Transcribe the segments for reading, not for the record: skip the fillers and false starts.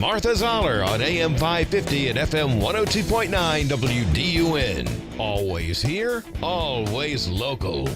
Martha Zoller on AM 550 and FM 102.9 WDUN. Always here, always local.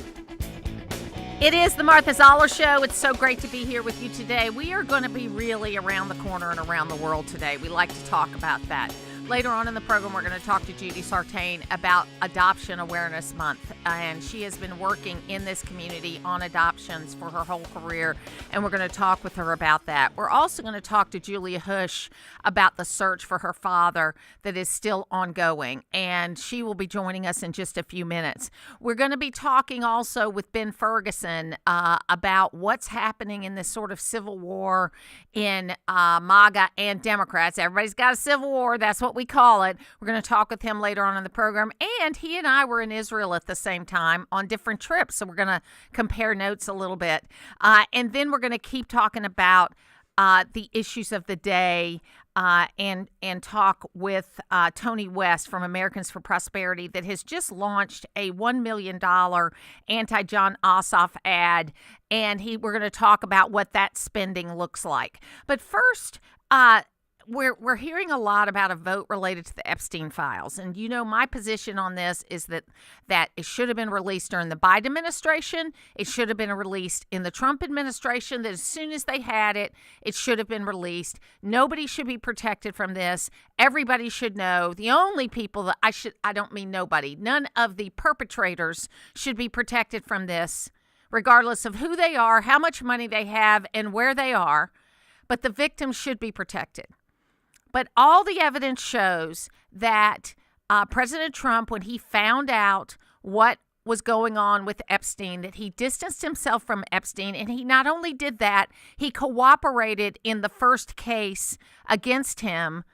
It is the Martha Zoller Show. It's so great to be here with you today. We are going to be really around the corner and around the world today. We like to talk about that. Later on in the program, we're going to talk to Judy Sartain about Adoption Awareness Month. And she has been working in this community on adoptions for her whole career. And we're going to talk with her about that. We're also going to talk to Julia Hosch about the search for her father that is still ongoing. And she will be joining us in just a few minutes. We're going to be talking also with Ben Ferguson about what's happening in this sort of civil war in MAGA and Democrats. Everybody's got a civil war. That's what we call it. We're going to talk with him later on in the program. And he and I were in Israel at the same time on different trips. So we're going to compare notes a little bit. And then we're going to keep talking about the issues of the day and talk with Tony West from Americans for Prosperity that has just launched a $1 million anti-John Ossoff ad. And we're going to talk about what that spending looks like. But first, we're hearing a lot about a vote related to the Epstein files. And, you know, my position on this is that it should have been released during the Biden administration. It should have been released in the Trump administration, that as soon as they had it, it should have been released. Nobody should be protected from this. Everybody should know. The only people that I don't mean nobody, none of the perpetrators should be protected from this, regardless of who they are, how much money they have, and where they are. But the victims should be protected. But all the evidence shows that President Trump, when he found out what was going on with Epstein, that he distanced himself from Epstein. And he not only did that, he cooperated in the first case against him.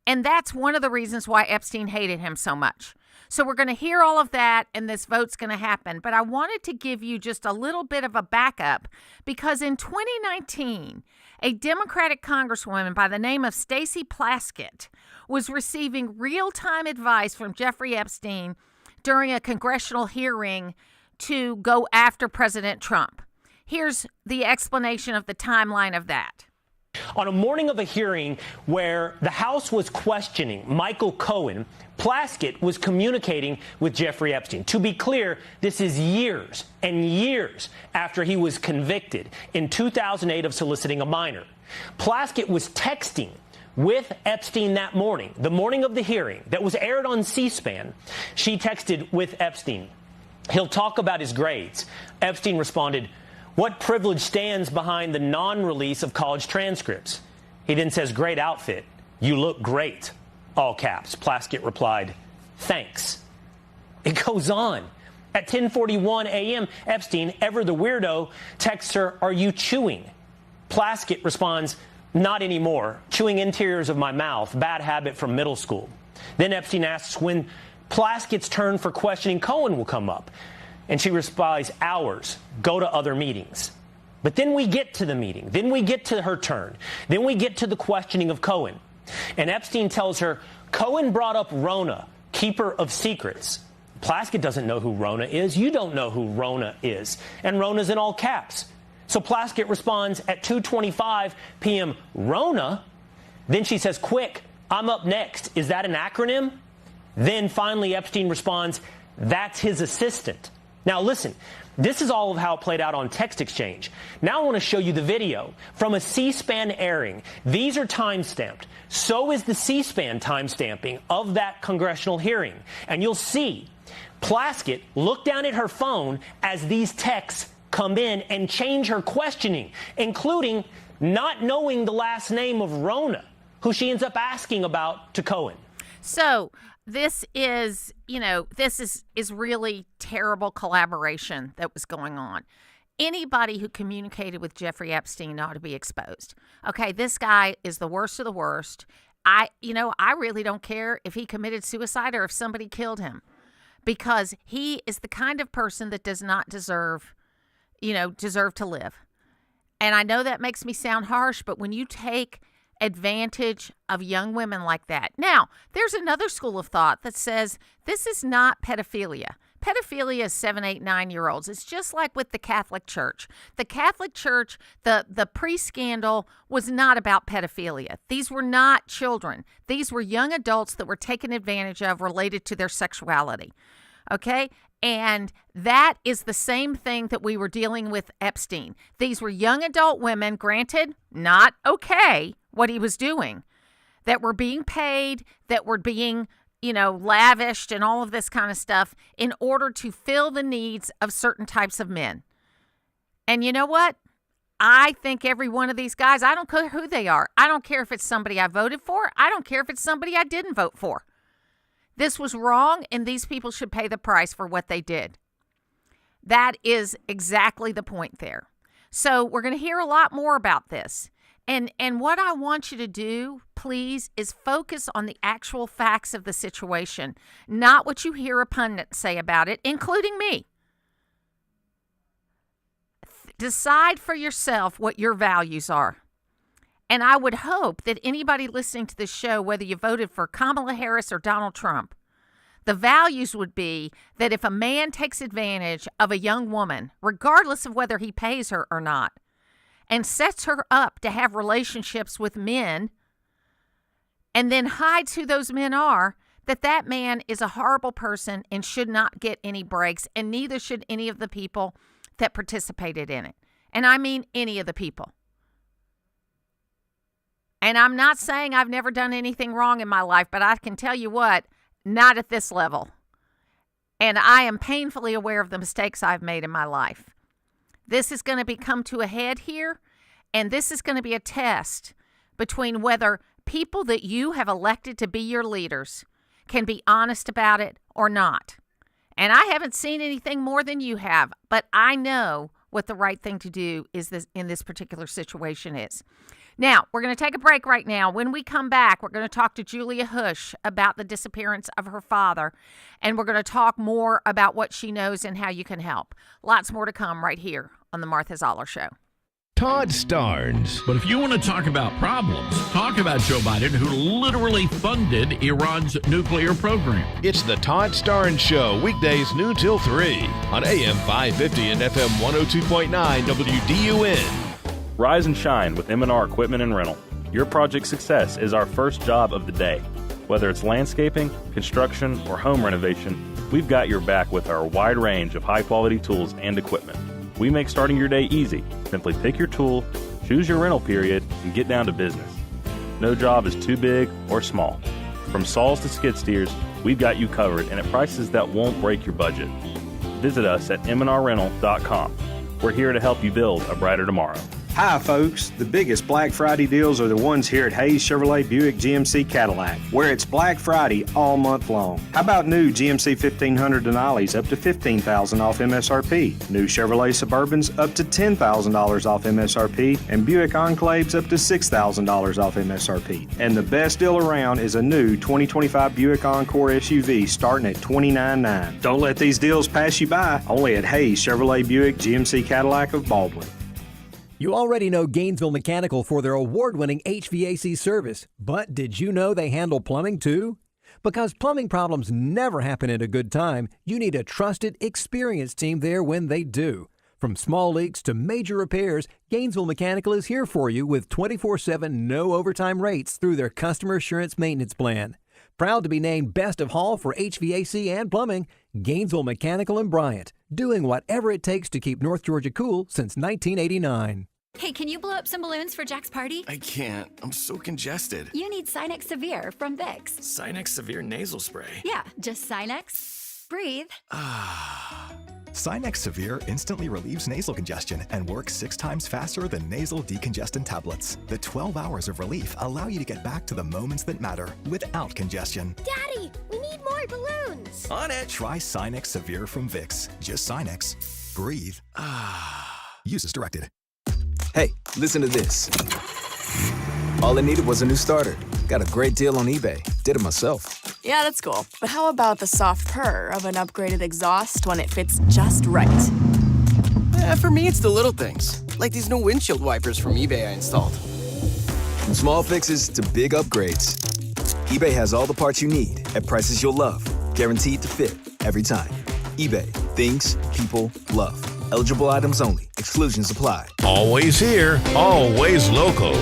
And that's one of the reasons why Epstein hated him so much. So we're going to hear all of that, and this vote's going to happen. But I wanted to give you just a little bit of a backup, because in 2019, a Democratic congresswoman by the name of Stacey Plaskett was receiving real-time advice from Jeffrey Epstein during a congressional hearing to go after President Trump. Here's the explanation of the timeline of that. On a morning of a hearing where the House was questioning Michael Cohen, Plaskett was communicating with Jeffrey Epstein. To be clear, this is years and years after he was convicted in 2008 of soliciting a minor. Plaskett was texting with Epstein that morning, the morning of the hearing that was aired on C-SPAN. She texted with Epstein, "He'll talk about his grades." Epstein responded, "What privilege stands behind the non-release of college transcripts?" He then says, "Great outfit. You look great." All caps. Plaskett replied, "Thanks." It goes on. At 10:41 a.m., Epstein, ever the weirdo, texts her, "Are you chewing?" Plaskett responds, "Not anymore. Chewing interiors of my mouth. Bad habit from middle school." Then Epstein asks when Plaskett's turn for questioning Cohen will come up. And she replies, "Hours. Go to other meetings." But then we get to the meeting. Then we get to her turn. Then we get to the questioning of Cohen. And Epstein tells her, "Cohen brought up Rona, keeper of secrets." Plaskett doesn't know who Rona is. You don't know who Rona is. And Rona's in all caps. So Plaskett responds at 2:25 p.m., "Rona?" Then she says, "Quick, I'm up next. Is that an acronym?" Then finally Epstein responds, "That's his assistant." Now listen, this is all of how it played out on Text Exchange. Now I want to show you the video from a C-SPAN airing. These are time-stamped. So is the C-SPAN time-stamping of that congressional hearing. And you'll see Plaskett look down at her phone as these texts come in and change her questioning, including not knowing the last name of Rona, who she ends up asking about to Cohen. So this is really terrible collaboration that was going on. Anybody who communicated with Jeffrey Epstein ought to be exposed. Okay, this guy is the worst of the worst. I really don't care if he committed suicide or if somebody killed him, because he is the kind of person that does not deserve to live. And I know that makes me sound harsh, but when you take advantage of young women like that. Now, there's another school of thought that says this is not pedophilia. Pedophilia is 7, 8, 9-year-olds. It's just like with the Catholic Church. The Catholic Church, the pre-scandal was not about pedophilia. These were not children. These were young adults that were taken advantage of related to their sexuality. Okay? And that is the same thing that we were dealing with Epstein. These were young adult women, granted, not okay what he was doing, that were being paid, that were being, lavished and all of this kind of stuff in order to fill the needs of certain types of men. And you know what? I think every one of these guys, I don't care who they are. I don't care if it's somebody I voted for. I don't care if it's somebody I didn't vote for. This was wrong, and these people should pay the price for what they did. That is exactly the point there. So we're going to hear a lot more about this. And what I want you to do, please, is focus on the actual facts of the situation, not what you hear a pundit say about it, including me. Decide for yourself what your values are. And I would hope that anybody listening to this show, whether you voted for Kamala Harris or Donald Trump, the values would be that if a man takes advantage of a young woman, regardless of whether he pays her or not, and sets her up to have relationships with men, and then hides who those men are, that man is a horrible person and should not get any breaks, and neither should any of the people that participated in it. And I mean any of the people. And I'm not saying I've never done anything wrong in my life, but I can tell you what, not at this level. And I am painfully aware of the mistakes I've made in my life. This is going to come to a head here, and this is going to be a test between whether people that you have elected to be your leaders can be honest about it or not. And I haven't seen anything more than you have, but I know what the right thing to do is in this particular situation is. Now, we're going to take a break right now. When we come back, we're going to talk to Julia Hosch about the disappearance of her father, and we're going to talk more about what she knows and how you can help. Lots more to come right here on The Martha Zoller Show. Todd Starnes. But if you want to talk about problems, talk about Joe Biden, who literally funded Iran's nuclear program. It's the Todd Starnes Show, weekdays noon till 3 on AM 550 and FM 102.9 WDUN. Rise and shine with M&R Equipment and Rental. Your project success is our first job of the day. Whether it's landscaping, construction, or home renovation, we've got your back with our wide range of high-quality tools and equipment. We make starting your day easy. Simply pick your tool, choose your rental period, and get down to business. No job is too big or small. From saws to skid steers, we've got you covered and at prices that won't break your budget. Visit us at mnrrental.com. We're here to help you build a brighter tomorrow. Hi, folks. The biggest Black Friday deals are the ones here at Hayes Chevrolet Buick GMC Cadillac, where it's Black Friday all month long. How about new GMC 1500 Denali's up to $15,000 off MSRP, new Chevrolet Suburbans up to $10,000 off MSRP, and Buick Enclaves up to $6,000 off MSRP. And the best deal around is a new 2025 Buick Encore SUV starting at $29,900. Don't let these deals pass you by. Only at Hayes Chevrolet Buick GMC Cadillac of Baldwin. You already know Gainesville Mechanical for their award-winning HVAC service, but did you know they handle plumbing too? Because plumbing problems never happen at a good time, you need a trusted, experienced team there when they do. From small leaks to major repairs, Gainesville Mechanical is here for you with 24/7 no overtime rates through their Customer Assurance Maintenance Plan. Proud to be named Best of Hall for HVAC and plumbing, Gainesville Mechanical and Bryant, doing whatever it takes to keep North Georgia cool since 1989. Hey, can you blow up some balloons for Jack's party? I can't. I'm so congested. You need Sinex Severe from Vicks. Sinex Severe nasal spray. Yeah, just Sinex. Breathe. Sinex Severe instantly relieves nasal congestion and works 6 times faster than nasal decongestant tablets. The 12 hours of relief allow you to get back to the moments that matter without congestion. Daddy, we need more balloons. On it. Try Sinex Severe from Vicks. Just Sinex. Breathe. Use as directed. Hey, listen to this. All I needed was a new starter. Got a great deal on eBay. Did it myself. Yeah, that's cool. But how about the soft purr of an upgraded exhaust when it fits just right? For me, it's the little things. Like these new windshield wipers from eBay I installed. From small fixes to big upgrades, eBay has all the parts you need at prices you'll love. Guaranteed to fit every time. eBay, things people love. Eligible items only. Exclusions apply. Always here, always local.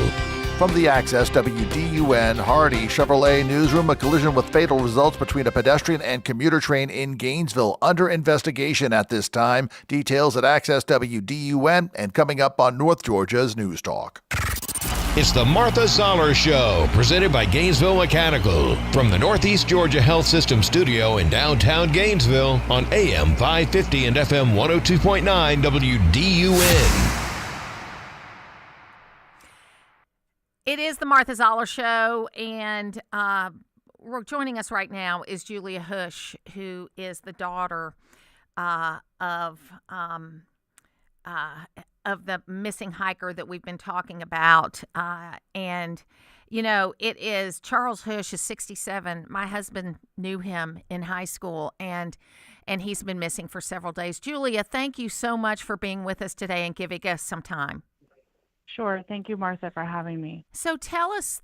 From the Access WDUN Hardy Chevrolet newsroom, a collision with fatal results between a pedestrian and commuter train in Gainesville under investigation at this time. Details at Access WDUN and coming up on North Georgia's News Talk. It's the Martha Zoller Show, presented by Gainesville Mechanical, from the Northeast Georgia Health System studio in downtown Gainesville on AM 550 and FM 102.9 WDUN. It is the Martha Zoller Show, and joining us right now is Julia Hosch, who is the daughter of the missing hiker that we've been talking about. And, you know, it is Charles Hosch is 67. My husband knew him in high school, and he's been missing for several days. Julia, thank you so much for being with us today and giving us some time. Sure. Thank you, Martha, for having me. So tell us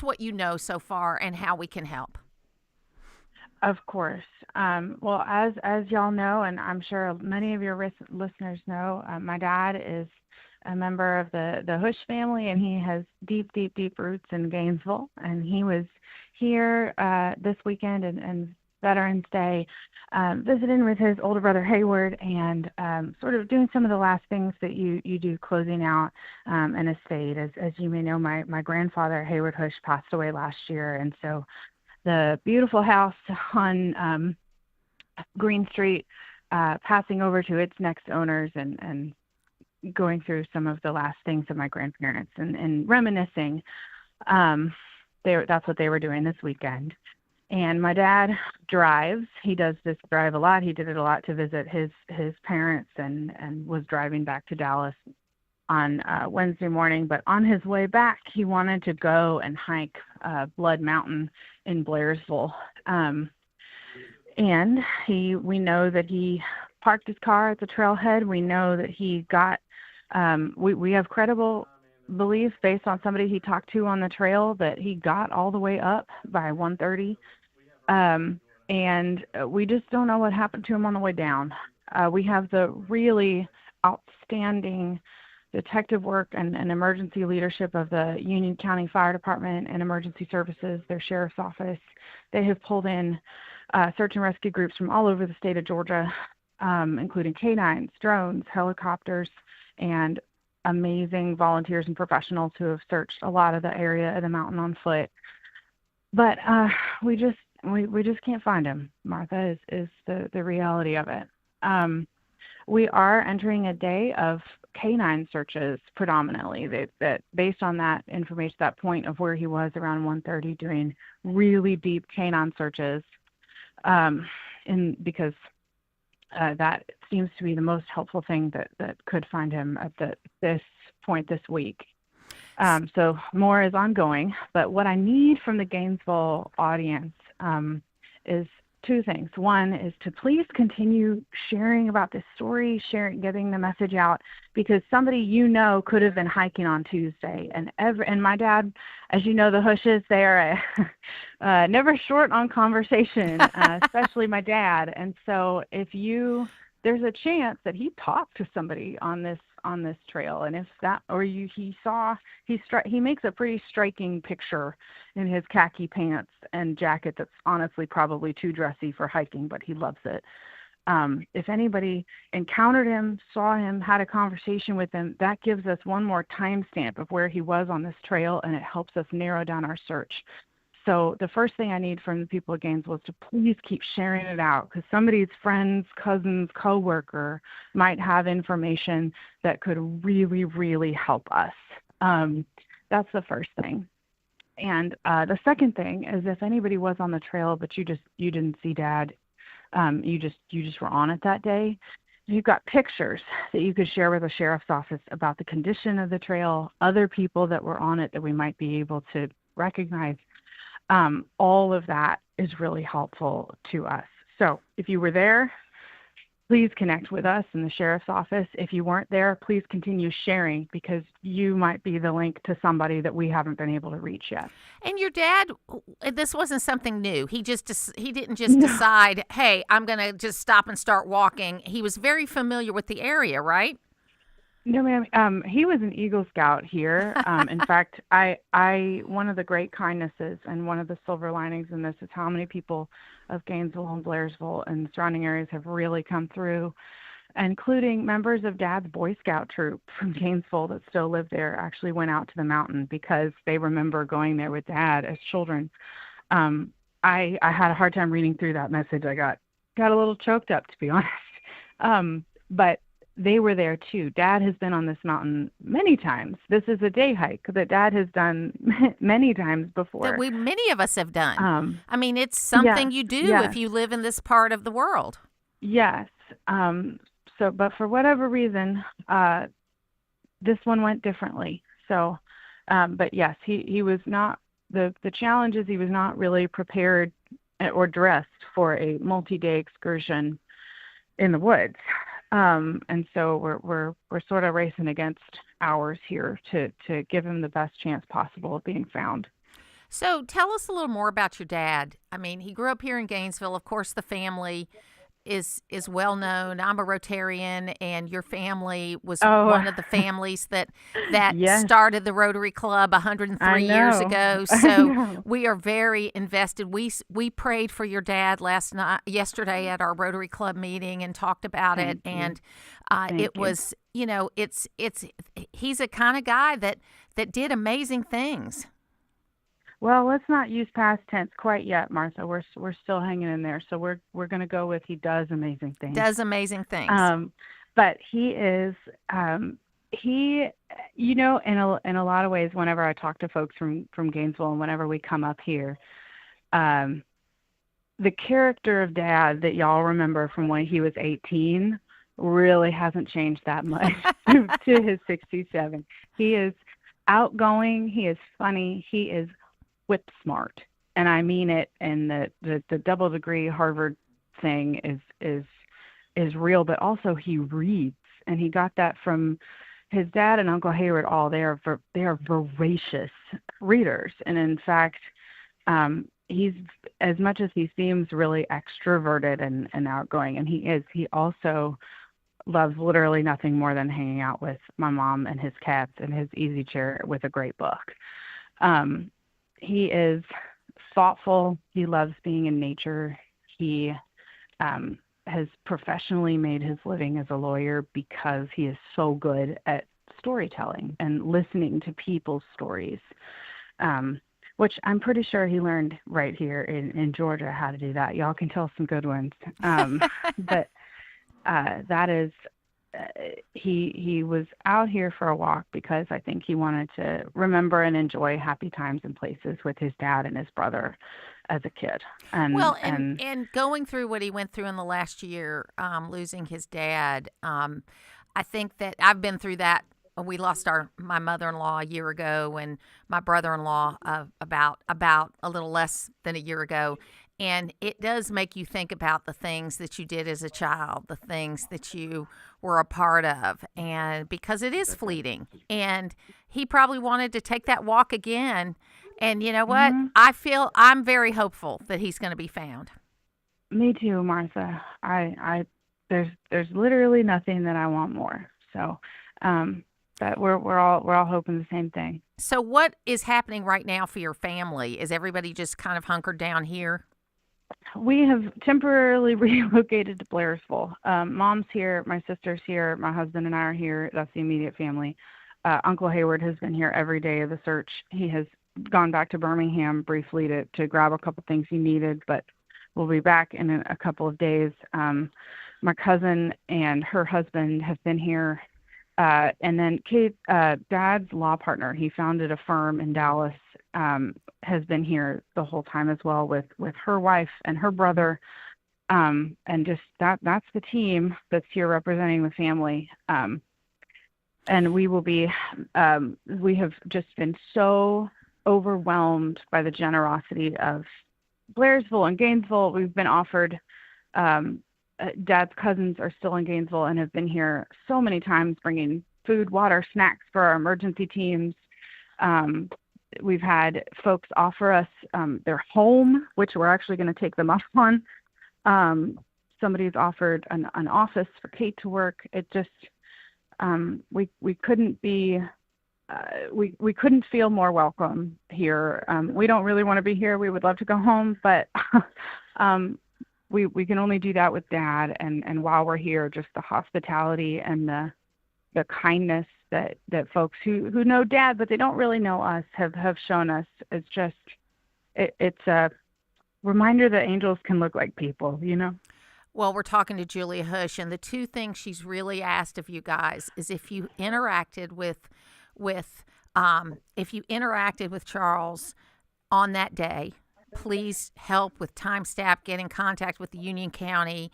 what you know so far and how we can help. Of course. Well, as y'all know, and I'm sure many of your listeners know, my dad is a member of the Hosch family, and he has deep roots in Gainesville. And he was here this weekend and Veterans Day, visiting with his older brother Hayward, and sort of doing some of the last things that you do, closing out an estate. As you may know, my grandfather Hayward Hosch passed away last year, and so the beautiful house on Green Street passing over to its next owners, and going through some of the last things of my grandparents and reminiscing. That's what they were doing this weekend. And my dad drives. He does this drive a lot. He did it a lot to visit his parents, and was driving back to Dallas on Wednesday morning. But on his way back, he wanted to go and hike Blood Mountain in Blairsville. And we know that he parked his car at the trailhead. We know that he got, we have credible belief based on somebody he talked to on the trail that he got all the way up by 1:30. And we just don't know what happened to him on the way down. We have the really outstanding detective work and emergency leadership of the Union County Fire Department and Emergency Services, their sheriff's office. They have pulled in search and rescue groups from all over the state of Georgia, including canines, drones, helicopters, and amazing volunteers and professionals who have searched a lot of the area of the mountain on foot. But we just can't find him, Martha, is the reality of it. We are entering a day of canine searches predominantly, that based on that information, that point of where he was around 1:30, doing really deep canine searches, because that seems to be the most helpful thing that could find him at this point this week. So more is ongoing, but what I need from the Gainesville audience is two things. One is to please continue sharing about this story, getting the message out, because somebody could have been hiking on Tuesday. And my dad, as you know, the Hosches, they are never short on conversation, especially my dad. And so there's a chance that he talked to somebody on this trail, and if that, or he makes a pretty striking picture in his khaki pants and jacket that's honestly probably too dressy for hiking, but he loves it. If anybody encountered him, saw him, had a conversation with him, that gives us one more timestamp of where he was on this trail, and it helps us narrow down our search. So the first thing I need from the people of Gainesville is to please keep sharing it out, because somebody's friends, cousins, coworker might have information that could really, really help us. That's the first thing. And the second thing is, if anybody was on the trail but you didn't see Dad, you just were on it that day, you've got pictures that you could share with the sheriff's office about the condition of the trail, other people that were on it that we might be able to recognize. All of that is really helpful to us. So if you were there, please connect with us in the sheriff's office. If you weren't there, please continue sharing, because you might be the link to somebody that we haven't been able to reach yet. And your dad, this wasn't something new. He didn't just decide, hey, I'm going to just stop and start walking. He was very familiar with the area, right? No, ma'am. He was an Eagle Scout here. In fact, one of the great kindnesses and one of the silver linings in this is how many people of Gainesville and Blairsville and surrounding areas have really come through, including members of Dad's Boy Scout troop from Gainesville that still live there, actually went out to the mountain because they remember going there with Dad as children. I had a hard time reading through that message. I got a little choked up, to be honest. But they were there too. Dad has been on this mountain many times. This is a day hike that Dad has done many times before. That many of us have done. I mean, it's something you do if you live in this part of the world. Yes. But for whatever reason, this one went differently. So, but yes, he was not, the challenge is he was not really prepared or dressed for a multi-day excursion in the woods. And so we're sort of racing against hours here to give him the best chance possible of being found. So tell us a little more about your dad. I mean, he grew up here in Gainesville. Of course, the family is well known. I'm a Rotarian, and your family was one of the families that yes. started the Rotary Club 103 years ago. So we are very invested. We prayed for your dad yesterday at our Rotary Club meeting and talked about it. And it was, he's a kind of guy that did amazing things. Well, let's not use past tense quite yet, Martha. We're still hanging in there. So we're going to go with he does amazing things. Does amazing things. But he is in a lot of ways, whenever I talk to folks from Gainesville and whenever we come up here, the character of Dad that y'all remember from when he was 18 really hasn't changed that much to his 67. He is outgoing. He is funny. He is whip smart, and I mean it. And the double degree Harvard thing is real, but also he reads, and he got that from his dad and Uncle Hayward. They are voracious readers, and in fact, he's, as much as he seems really extroverted and outgoing, and he also loves literally nothing more than hanging out with my mom and his cats and his easy chair with a great book. He is thoughtful. He loves being in nature. He has professionally made his living as a lawyer because he is so good at storytelling and listening to people's stories, which I'm pretty sure he learned right here in Georgia how to do that. Y'all can tell some good ones. But that is... he was out here for a walk because I think he wanted to remember and enjoy happy times and places with his dad and his brother as a kid. And going through what he went through in the last year, losing his dad, I think that I've been through that. We lost my mother-in-law a year ago, and my brother-in-law about a little less than a year ago. And it does make you think about the things that you did as a child, the things that you were a part of, and because it is fleeting. And he probably wanted to take that walk again. And you know what? Mm-hmm. I'm very hopeful that he's going to be found. Me too, Martha. There's literally nothing that I want more. So, but we're all hoping the same thing. So what is happening right now for your family? Is everybody just kind of hunkered down here? We have temporarily relocated to Blairsville. Mom's here, my sister's here, my husband and I are here. That's the immediate family. Uncle Hayward has been here every day of the search. He has gone back to Birmingham briefly to grab a couple things he needed, but we'll be back in a couple of days. My cousin and her husband have been here. And then Kate, Dad's law partner, he founded a firm in Dallas, has been here the whole time as well with her wife and her brother. And just that's the team that's here representing the family. And we will be, we have just been so overwhelmed by the generosity of Blairsville and Gainesville. We've been offered Dad's cousins are still in Gainesville and have been here so many times bringing food, water, snacks for our emergency teams. We've had folks offer us their home, which we're actually going to take them up on. Somebody's offered an office for Kate to work. It just, we couldn't be, we couldn't feel more welcome here. We don't really want to be here. We would love to go home, but we can only do that with Dad. And while we're here, just the hospitality and the kindness that folks who know Dad, but they don't really know us, have shown us. It's just, it's a reminder that angels can look like people, you know? Well, we're talking to Julia Hosch, and the two things she's really asked of you guys is if you interacted with Charles on that day, please help with time staff, get in contact with the Union County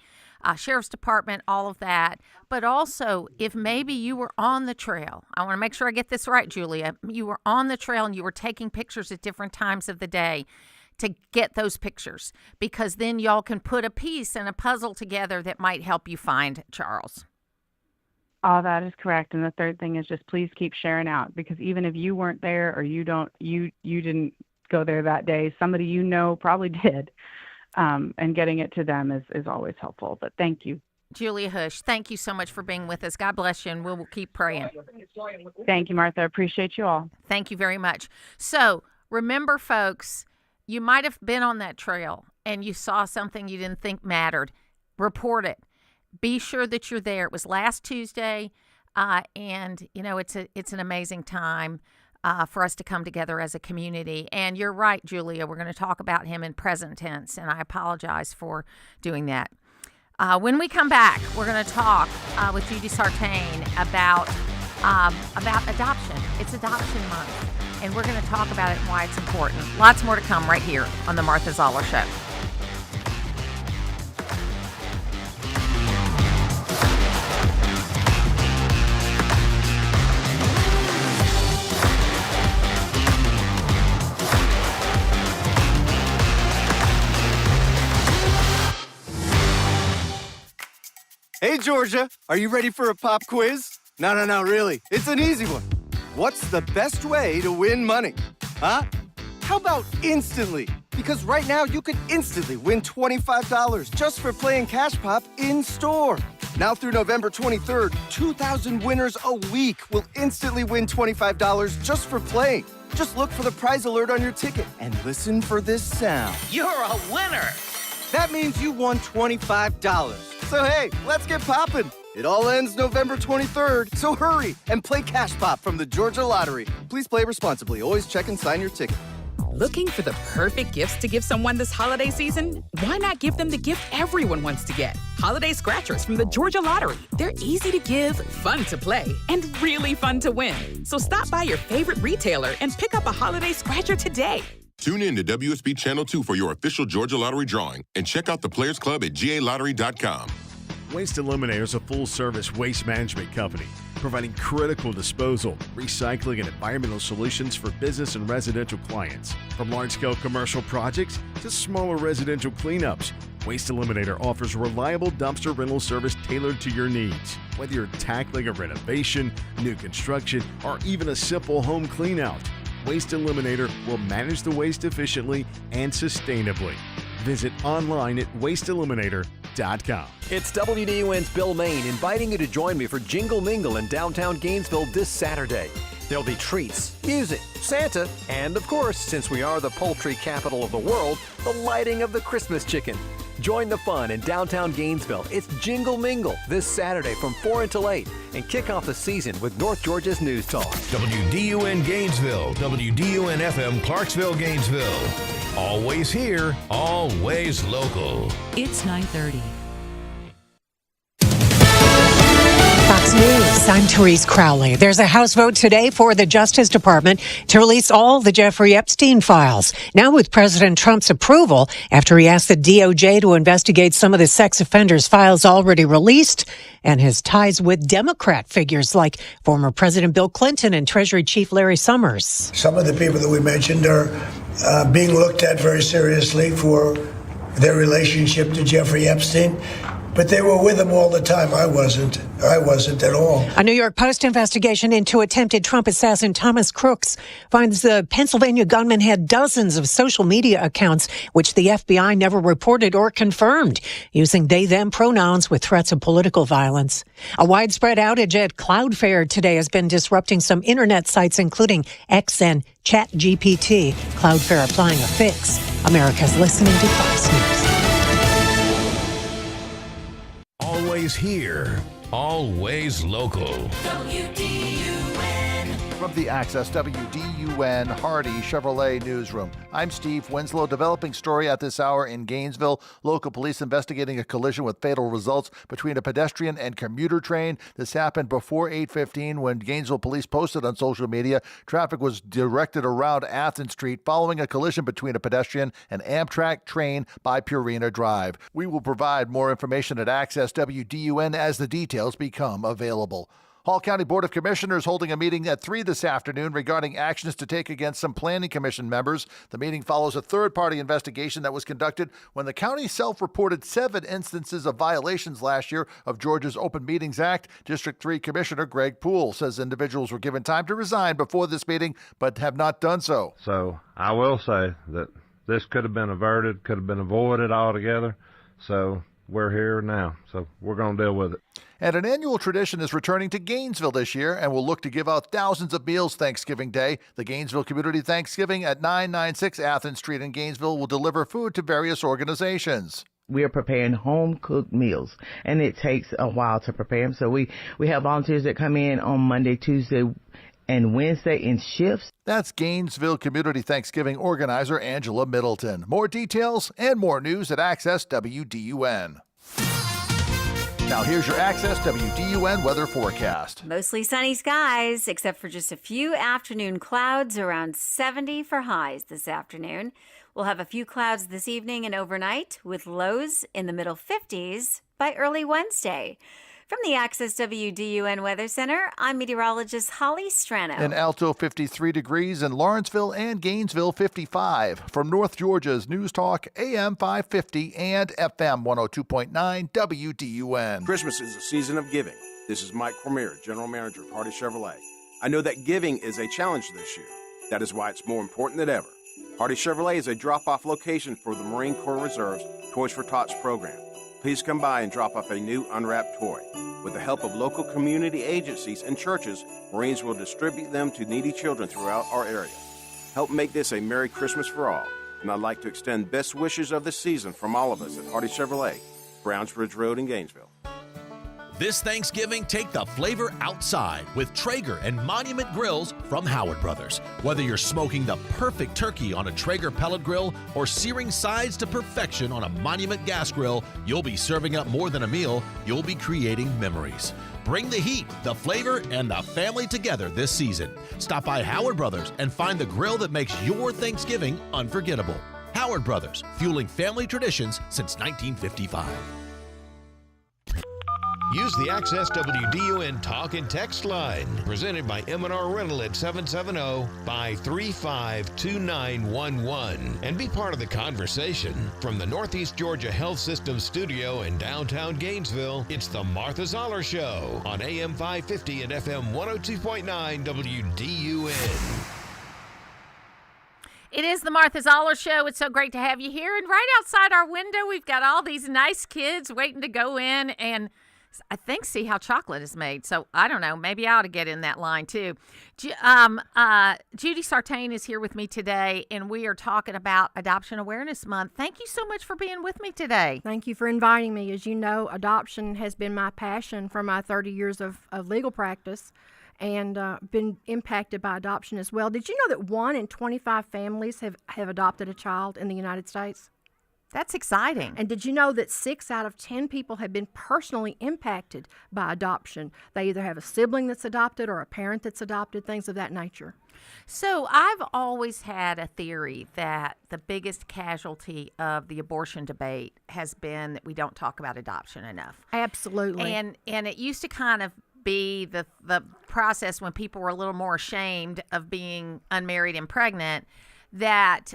Sheriff's Department, all of that. But also, if maybe you were on the trail, I want to make sure I get this right, Julia. You were on the trail and you were taking pictures at different times of the day to get those pictures, because then y'all can put a piece and a puzzle together that might help you find Charles. All that is correct. And the third thing is just please keep sharing out, because even if you weren't there or you didn't go there that day, somebody you know probably did. And getting it to them is always helpful. But thank you. Julia Hosch, thank you so much for being with us. God bless you, and we'll keep praying. Thank you, Martha. I appreciate you all. Thank you very much. So remember, folks, you might have been on that trail and you saw something you didn't think mattered. Report it. Be sure that you're there. It was last Tuesday, and you know it's an amazing time for us to come together as a community. And you're right, Julia. We're going to talk about him in present tense, and I apologize for doing that. When we come back, we're going to talk with Judy Sartain about adoption. It's Adoption Month. And we're going to talk about it and why it's important. Lots more to come right here on The Martha Zoller Show. Hey, Georgia, are you ready for a pop quiz? No, really. It's an easy one. What's the best way to win money? Huh? How about instantly? Because right now you could instantly win $25 just for playing Cash Pop in store. Now through November 23rd, 2,000 winners a week will instantly win $25 just for playing. Just look for the prize alert on your ticket and listen for this sound. You're a winner! That means you won $25. So hey, let's get poppin'. It all ends November 23rd, so hurry and play Cash Pop from the Georgia Lottery. Please play responsibly. Always check and sign your ticket. Looking for the perfect gifts to give someone this holiday season? Why not give them the gift everyone wants to get? Holiday scratchers from the Georgia Lottery. They're easy to give, fun to play, and really fun to win. So stop by your favorite retailer and pick up a holiday scratcher today. Tune in to WSB Channel 2 for your official Georgia Lottery drawing and check out the Players Club at galottery.com. Waste Eliminator is a full-service waste management company providing critical disposal, recycling, and environmental solutions for business and residential clients. From large-scale commercial projects to smaller residential cleanups, Waste Eliminator offers reliable dumpster rental service tailored to your needs. Whether you're tackling a renovation, new construction, or even a simple home cleanout, Waste Eliminator will manage the waste efficiently and sustainably. Visit online at wasteeliminator.com. It's WDUN's Bill Main inviting you to join me for Jingle Mingle in downtown Gainesville this Saturday. There'll be treats, music, Santa, and of course, since we are the poultry capital of the world, the lighting of the Christmas chicken. Join the fun in downtown Gainesville. It's Jingle Mingle this Saturday from 4 until 8 and kick off the season with North Georgia's News Talk. WDUN Gainesville, WDUN FM Clarksville, Gainesville. Always here, always local. It's 9:30. Fox News, I'm Therese Crowley. There's a House vote today for the Justice Department to release all the Jeffrey Epstein files. Now with President Trump's approval, after he asked the DOJ to investigate some of the sex offenders' files already released and his ties with Democrat figures like former President Bill Clinton and Treasury Chief Larry Summers. Some of the people that we mentioned are being looked at very seriously for their relationship to Jeffrey Epstein. But they were with him all the time. I wasn't at all. A New York Post investigation into attempted Trump assassin Thomas Crooks finds the Pennsylvania gunman had dozens of social media accounts, which the FBI never reported or confirmed, using they-them pronouns with threats of political violence. A widespread outage at Cloudflare today has been disrupting some internet sites, including X and ChatGPT. Cloudflare applying a fix. America's listening to Fox News. Always here, always local. From the Access WDUN Hardy Chevrolet Newsroom, I'm Steve Winslow. Developing story at this hour in Gainesville. Local police investigating a collision with fatal results between a pedestrian and commuter train. This happened before 8:15 when Gainesville police posted on social media. Traffic was directed around Athens Street following a collision between a pedestrian and Amtrak train by Purina Drive. We will provide more information at Access WDUN as the details become available. Hall County Board of Commissioners holding a meeting at 3 this afternoon regarding actions to take against some Planning Commission members. The meeting follows a third-party investigation that was conducted when the county self-reported 7 instances of violations last year of Georgia's Open Meetings Act. District 3 Commissioner Greg Poole says individuals were given time to resign before this meeting, but have not done so. So I will say that this could have been averted, could have been avoided altogether. So we're here now, so we're going to deal with it. And an annual tradition is returning to Gainesville this year and will look to give out thousands of meals Thanksgiving Day. The Gainesville Community Thanksgiving at 996 Athens Street in Gainesville will deliver food to various organizations. We are preparing home-cooked meals, and it takes a while to prepare them. So we have volunteers that come in on Monday, Tuesday, and Wednesday in shifts. That's Gainesville Community Thanksgiving organizer Angela Middleton. More details and more news at Access WDUN. Now here's your Access WDUN weather forecast. Mostly sunny skies, except for just a few afternoon clouds, around 70 for highs this afternoon. We'll have a few clouds this evening and overnight, with lows in the middle 50s by early Wednesday. From the Access WDUN Weather Center, I'm meteorologist Holly Strano. In Alto, 53 degrees. In Lawrenceville and Gainesville, 55. From North Georgia's News Talk, AM 550 and FM 102.9 WDUN. Christmas is a season of giving. This is Mike Cormier, General Manager of Hardy Chevrolet. I know that giving is a challenge this year. That is why it's more important than ever. Hardy Chevrolet is a drop-off location for the Marine Corps Reserve's Toys for Tots program. Please come by and drop off a new unwrapped toy. With the help of local community agencies and churches, Marines will distribute them to needy children throughout our area. Help make this a Merry Christmas for all. And I'd like to extend best wishes of this season from all of us at Hardy Chevrolet, Brownsbridge Road in Gainesville. This Thanksgiving, take the flavor outside with Traeger and Monument Grills from Howard Brothers. Whether you're smoking the perfect turkey on a Traeger pellet grill or searing sides to perfection on a Monument gas grill, you'll be serving up more than a meal, you'll be creating memories. Bring the heat, the flavor, and the family together this season. Stop by Howard Brothers and find the grill that makes your Thanksgiving unforgettable. Howard Brothers, fueling family traditions since 1955. Use the Access WDUN Talk and Text line, presented by M&R Rental at 770-535-2911, and be part of the conversation. From the Northeast Georgia Health System studio in downtown Gainesville, it's the Martha Zoller Show on AM 550 and FM 102.9 WDUN. It is the Martha Zoller Show. It's so great to have you here. And right outside our window, we've got all these nice kids waiting to go in and I think see how chocolate is made. So I don't know. Maybe I ought to get in that line too. Judy Sartain is here with me today, and we are talking about Adoption Awareness Month. Thank you so much for being with me today. Thank you for inviting me. As you know, adoption has been my passion for my 30 years of legal practice, and been impacted by adoption as well. Did you know that 1 in 25 families have adopted a child in the United States? That's exciting. And did you know that 6 out of 10 people have been personally impacted by adoption? They either have a sibling that's adopted or a parent that's adopted, things of that nature. So I've always had a theory that the biggest casualty of the abortion debate has been that we don't talk about adoption enough. Absolutely. And it used to kind of be the process when people were a little more ashamed of being unmarried and pregnant. that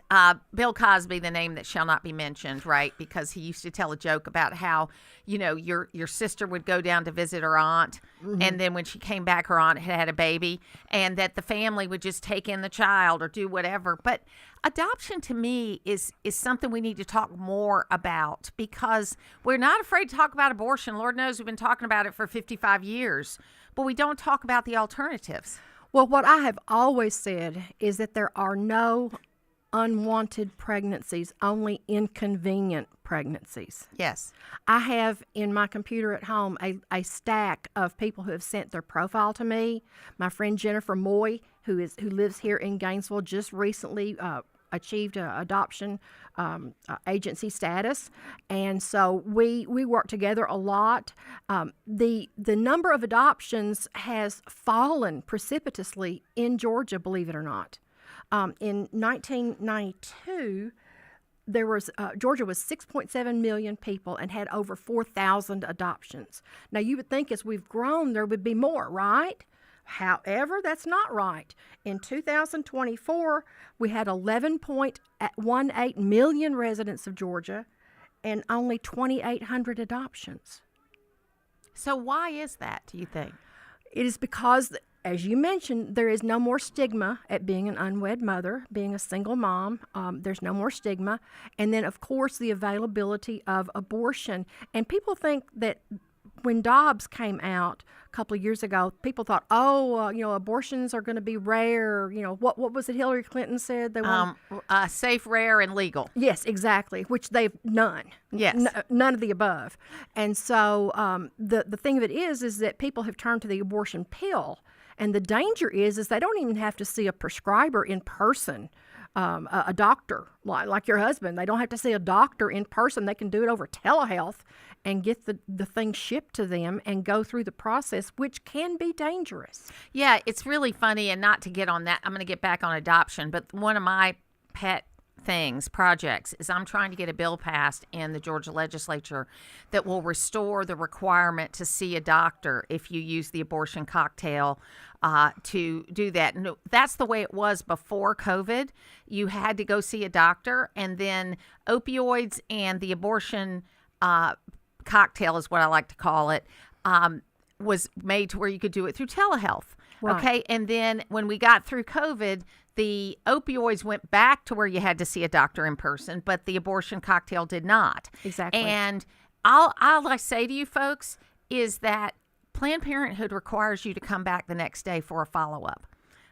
Bill Cosby, the name that shall not be mentioned, right? Because he used to tell a joke about how, your sister would go down to visit her aunt, and then when she came back, her aunt had a baby, and that the family would just take in the child or do whatever. But adoption to me is something we need to talk more about, because we're not afraid to talk about abortion. Lord knows we've been talking about it for 55 years, but we don't talk about the alternatives. Well, what I have always said is that there are no unwanted pregnancies, only inconvenient pregnancies. Yes. I have in my computer at home a stack of people who have sent their profile to me. My friend Jennifer Moy, who lives here in Gainesville, just recently achieved adoption agency status, and so we work together a lot. The number of adoptions has fallen precipitously in Georgia, believe it or not. In 1992, there was Georgia was 6.7 million people and had over 4,000 adoptions. Now, you would think as we've grown, there would be more, right? However, that's not right. In 2024, we had 11.18 million residents of Georgia and only 2,800 adoptions. So why is that, do you think? It is because, as you mentioned, there is no more stigma at being an unwed mother, being a single mom. There's no more stigma. And then, of course, the availability of abortion. And people think that when Dobbs came out a couple of years ago, people thought, abortions are going to be rare. What was it Hillary Clinton said? They want safe, rare, and legal. Yes, exactly, which they've none. Yes. None of the above. And so the thing of it is that people have turned to the abortion pill. And the danger is they don't even have to see a prescriber in person, a doctor, like your husband. They don't have to see a doctor in person. They can do it over telehealth and get the thing shipped to them and go through the process, which can be dangerous. Yeah, it's really funny, and not to get on that, I'm going to get back on adoption, but one of my pet projects is I'm trying to get a bill passed in the Georgia legislature that will restore the requirement to see a doctor if you use the abortion cocktail to do that. And that's the way it was before COVID. You had to go see a doctor, and then opioids and the abortion cocktail is what I like to call it, was made to where you could do it through telehealth. Right. Okay. And then when we got through COVID, the opioids went back to where you had to see a doctor in person, but the abortion cocktail did not. Exactly. And all I say to you folks is that Planned Parenthood requires you to come back the next day for a follow-up.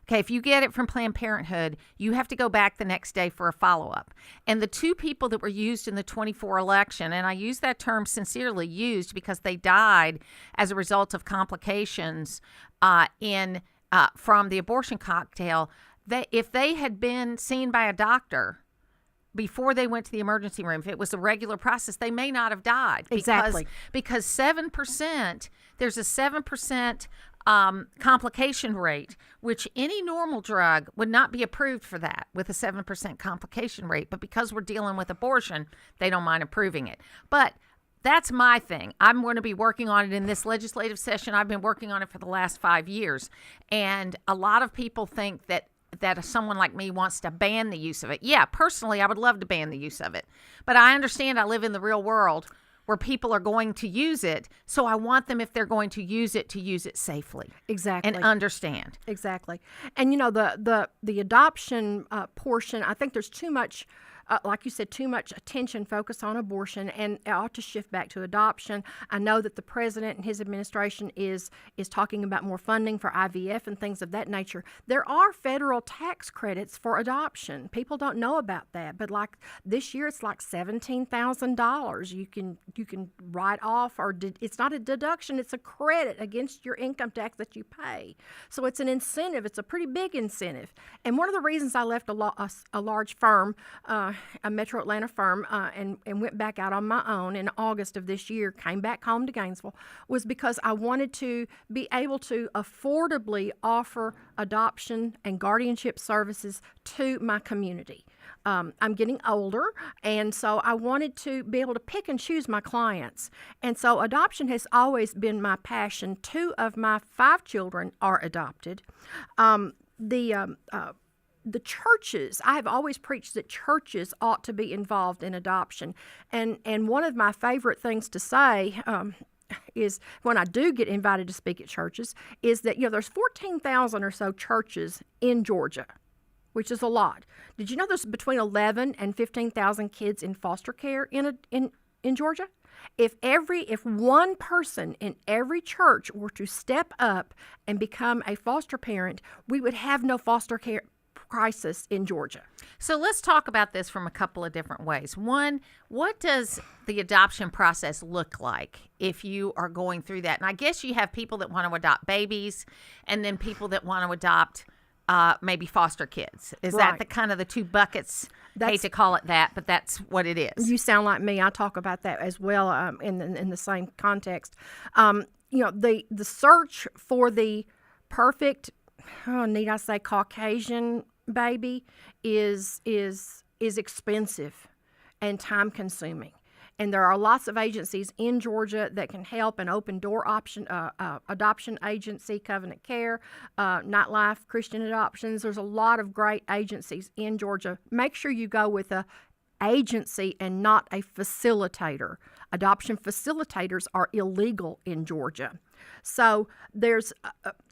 Okay, if you get it from Planned Parenthood, you have to go back the next day for a follow-up. And the two people that were used in the 24 election, and I use that term sincerely used because they died as a result of complications from the abortion cocktail, if they had been seen by a doctor before they went to the emergency room, if it was a regular process, they may not have died. Exactly. Because 7%, there's a 7% complication rate, which any normal drug would not be approved for that with a 7% complication rate. But because we're dealing with abortion, they don't mind approving it. But that's my thing. I'm going to be working on it in this legislative session. I've been working on it for the last 5 years. And a lot of people think that someone like me wants to ban the use of it. Yeah, personally, I would love to ban the use of it. But I understand I live in the real world where people are going to use it. So I want them, if they're going to use it safely. Exactly. And understand. Exactly. And, the adoption portion, I think there's too much, like you said, too much attention focused on abortion, and it ought to shift back to adoption. I know that the president and his administration is talking about more funding for IVF and things of that nature. There are federal tax credits for adoption. People don't know about that, but like this year, it's like $17,000. You can write off, or it's not a deduction; it's a credit against your income tax that you pay. So it's an incentive. It's a pretty big incentive. And one of the reasons I left a large firm, a Metro Atlanta firm, and went back out on my own in August of this year, came back home to Gainesville, was because I wanted to be able to affordably offer adoption and guardianship services to my community. I'm getting older, and so I wanted to be able to pick and choose my clients. And so adoption has always been my passion. 2 of my 5 children are adopted. the churches, I have always preached that churches ought to be involved in adoption. And one of my favorite things to say is when I do get invited to speak at churches is that, there's 14,000 or so churches in Georgia, which is a lot. Did you know there's between 11 and 15,000 kids in foster care in Georgia? If one person in every church were to step up and become a foster parent, we would have no foster care crisis in Georgia. So let's talk about this from a couple of different ways. One, what does the adoption process look like if you are going through that? And I guess you have people that want to adopt babies and then people that want to adopt maybe foster kids. Is Right. that the kind of the two buckets? Hate to call it that, but that's what it is. You sound like me. I talk about that as well in the same context. The search for the perfect, need I say, Caucasian baby is expensive and time consuming. And there are lots of agencies in Georgia that can help. An open door option, adoption agency, Covenant Care, Nightlife Christian Adoptions. There's a lot of great agencies in Georgia. Make sure you go with a agency and not a facilitator. Adoption facilitators are illegal in Georgia. So there's,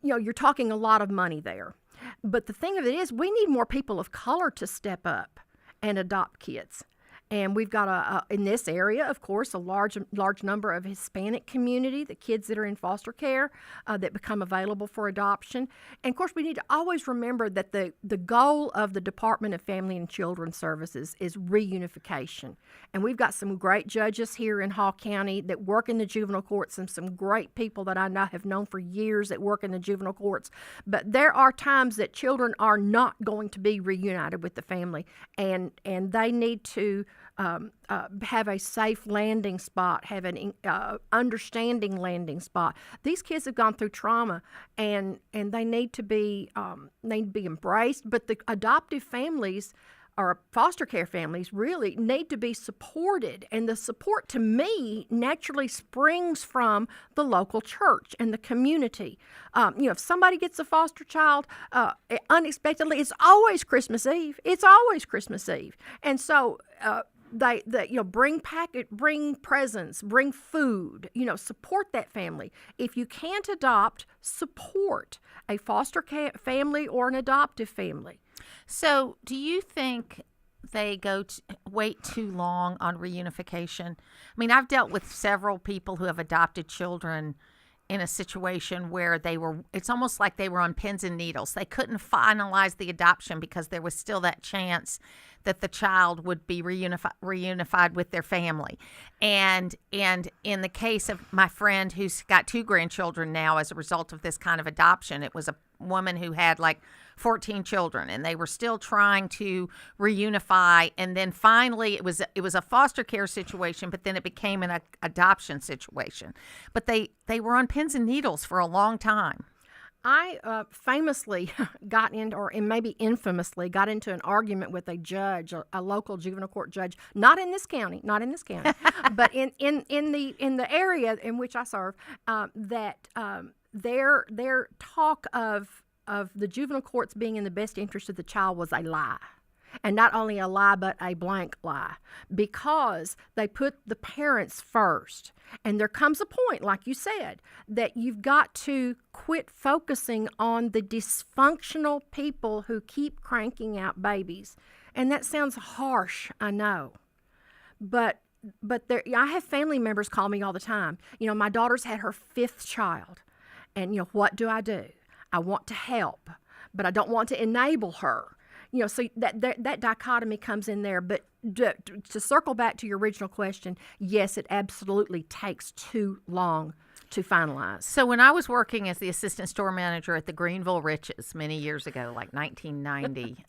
you're talking a lot of money there. But the thing of it is, we need more people of color to step up and adopt kids. And we've got in this area, of course, a large number of Hispanic community, the kids that are in foster care that become available for adoption. And of course, we need to always remember that the goal of the Department of Family and Children Services is reunification. And we've got some great judges here in Hall County that work in the juvenile courts, and some great people that I know have known for years that work in the juvenile courts. But there are times that children are not going to be reunited with the family, and they need to have a safe landing spot, have an understanding landing spot. These kids have gone through trauma, and they need to be embraced. But the adoptive families or foster care families really need to be supported, and the support to me naturally springs from the local church and the community. If somebody gets a foster child unexpectedly, it's always Christmas Eve. It's always Christmas Eve, and so. They bring presents, bring food, support that family. If you can't adopt, support a foster family or an adoptive family. So do you think they wait too long on reunification? I mean, I've dealt with several people who have adopted children in a situation where it's almost like they were on pins and needles. They couldn't finalize the adoption because there was still that chance that the child would be reunified with their family. And in the case of my friend who's got 2 grandchildren now as a result of this kind of adoption, it was a woman who had like 14 children, and they were still trying to reunify. And then finally it was a foster care situation, but then it became an adoption situation. But they were on pins and needles for a long time. I famously got into, or maybe infamously, got into an argument with a judge, a local juvenile court judge, not in this county, but in the area in which I serve, that their talk of the juvenile courts being in the best interest of the child was a lie. And not only a lie, but a blank lie, because they put the parents first. And there comes a point, like you said, that you've got to quit focusing on the dysfunctional people who keep cranking out babies. And that sounds harsh, I know. But I have family members call me all the time. My daughter's had her 5th child. And, what do? I want to help, but I don't want to enable her. So that dichotomy comes in there. But to circle back to your original question, yes, it absolutely takes too long to finalize. So when I was working as the assistant store manager at the Greenville Riches many years ago, like 1990,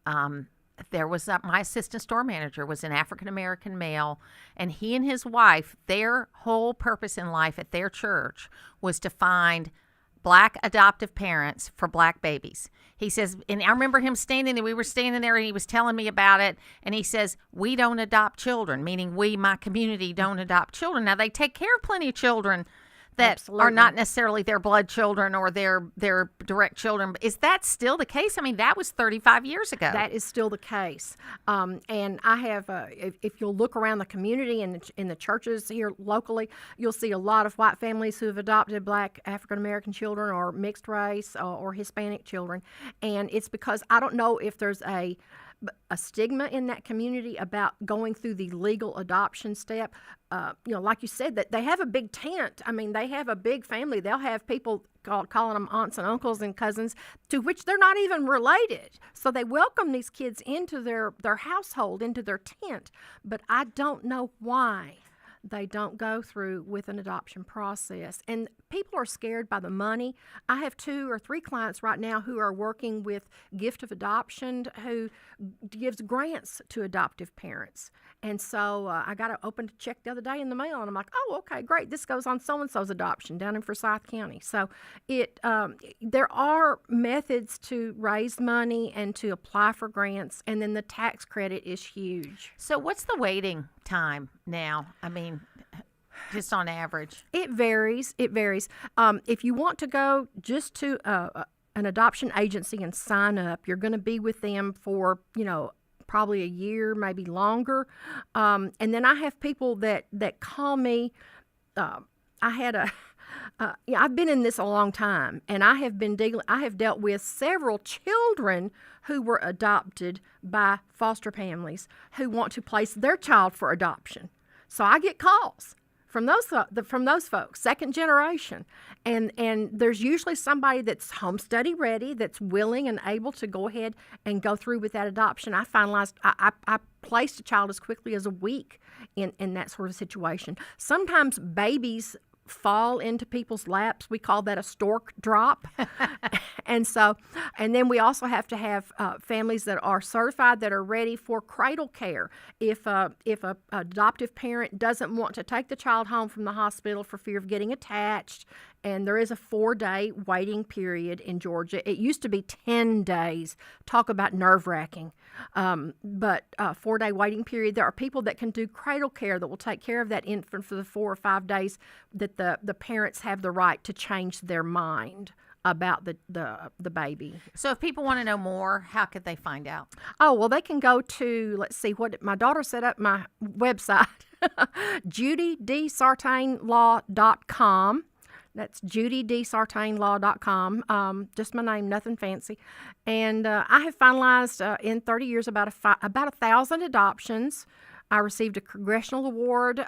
there was my assistant store manager was an African-American male, and he and his wife, their whole purpose in life at their church was to find Black adoptive parents for Black babies. He says, and I remember him we were standing there, and he was telling me about it, and he says, we don't adopt children, meaning my community don't adopt children. Now, they take care of plenty of children that Absolutely. are not necessarily their blood children or their direct children. Is that still the case? I mean, that was 35 years ago. That is still the case. And I have, if you'll look around the community and in the churches here locally, you'll see a lot of white families who have adopted Black African-American children or mixed race or Hispanic children. And it's because I don't know if there's a stigma in that community about going through the legal adoption step. Like you said, that they have a big tent. I mean, they have a big family. They'll have people calling them aunts and uncles and cousins to which they're not even related. So they welcome these kids into their household, into their tent. But I don't know why they don't go through with an adoption process. And people are scared by the money. I have 2 or 3 clients right now who are working with Gift of Adoption, who gives grants to adoptive parents. And so I got to open a check the other day in the mail, and I'm like, oh, okay, great. This goes on so-and-so's adoption down in Forsyth County. So there are methods to raise money and to apply for grants, and then the tax credit is huge. So what's the waiting time now? I mean, just on average. It varies. If you want to go just to an adoption agency and sign up, you're going to be with them for, probably a year, maybe longer. And then I have people that call me. I've been in this a long time, and I have dealt with several children who were adopted by foster families who want to place their child for adoption. So I get calls from those folks, second generation, and there's usually somebody that's home study ready, that's willing and able to go ahead and go through with that adoption. I placed a child as quickly as a week in that sort of situation. Sometimes babies fall into people's laps. We call that a stork drop. And then we also have to have families that are certified, that are ready for cradle care. If a adoptive parent doesn't want to take the child home from the hospital for fear of getting attached, and there is a 4-day waiting period in Georgia. It used to be 10 days. Talk about nerve-wracking. But 4-day waiting period. There are people that can do cradle care that will take care of that infant for the 4 or 5 days that the parents have the right to change their mind about the baby. So if people want to know more, how could they find out? Oh, well, they can go to, let's see, what my daughter set up my website, JudyDSartainLaw.com. That's JudyDSartainLaw.com. Just my name, nothing fancy. And I have finalized in 30 years about 1,000 adoptions. I received a congressional award,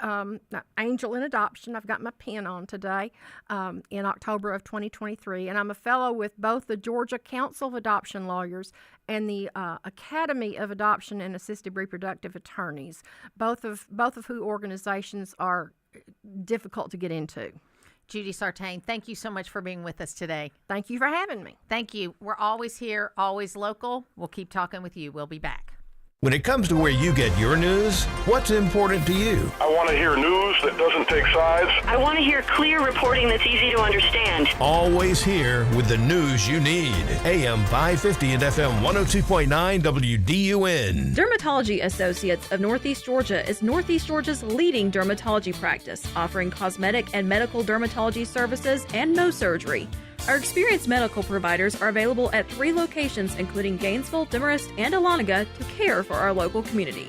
Angel in Adoption. I've got my pin on today, in October of 2023. And I'm a fellow with both the Georgia Council of Adoption Lawyers and the Academy of Adoption and Assisted Reproductive Attorneys, both of whose organizations are difficult to get into. Judy Sartain, thank you so much for being with us today. Thank you for having me. Thank you. We're always here, always local. We'll keep talking with you. We'll be back. When it comes to where you get your news, what's important to you? I want to hear news that doesn't take sides. I want to hear clear reporting that's easy to understand. Always here with the news you need. AM 550 and FM 102.9 WDUN. Dermatology Associates of Northeast Georgia is Northeast Georgia's leading dermatology practice, offering cosmetic and medical dermatology services and no surgery. Our experienced medical providers are available at 3 locations, including Gainesville, Demarest, and Dahlonega, to care for our local community.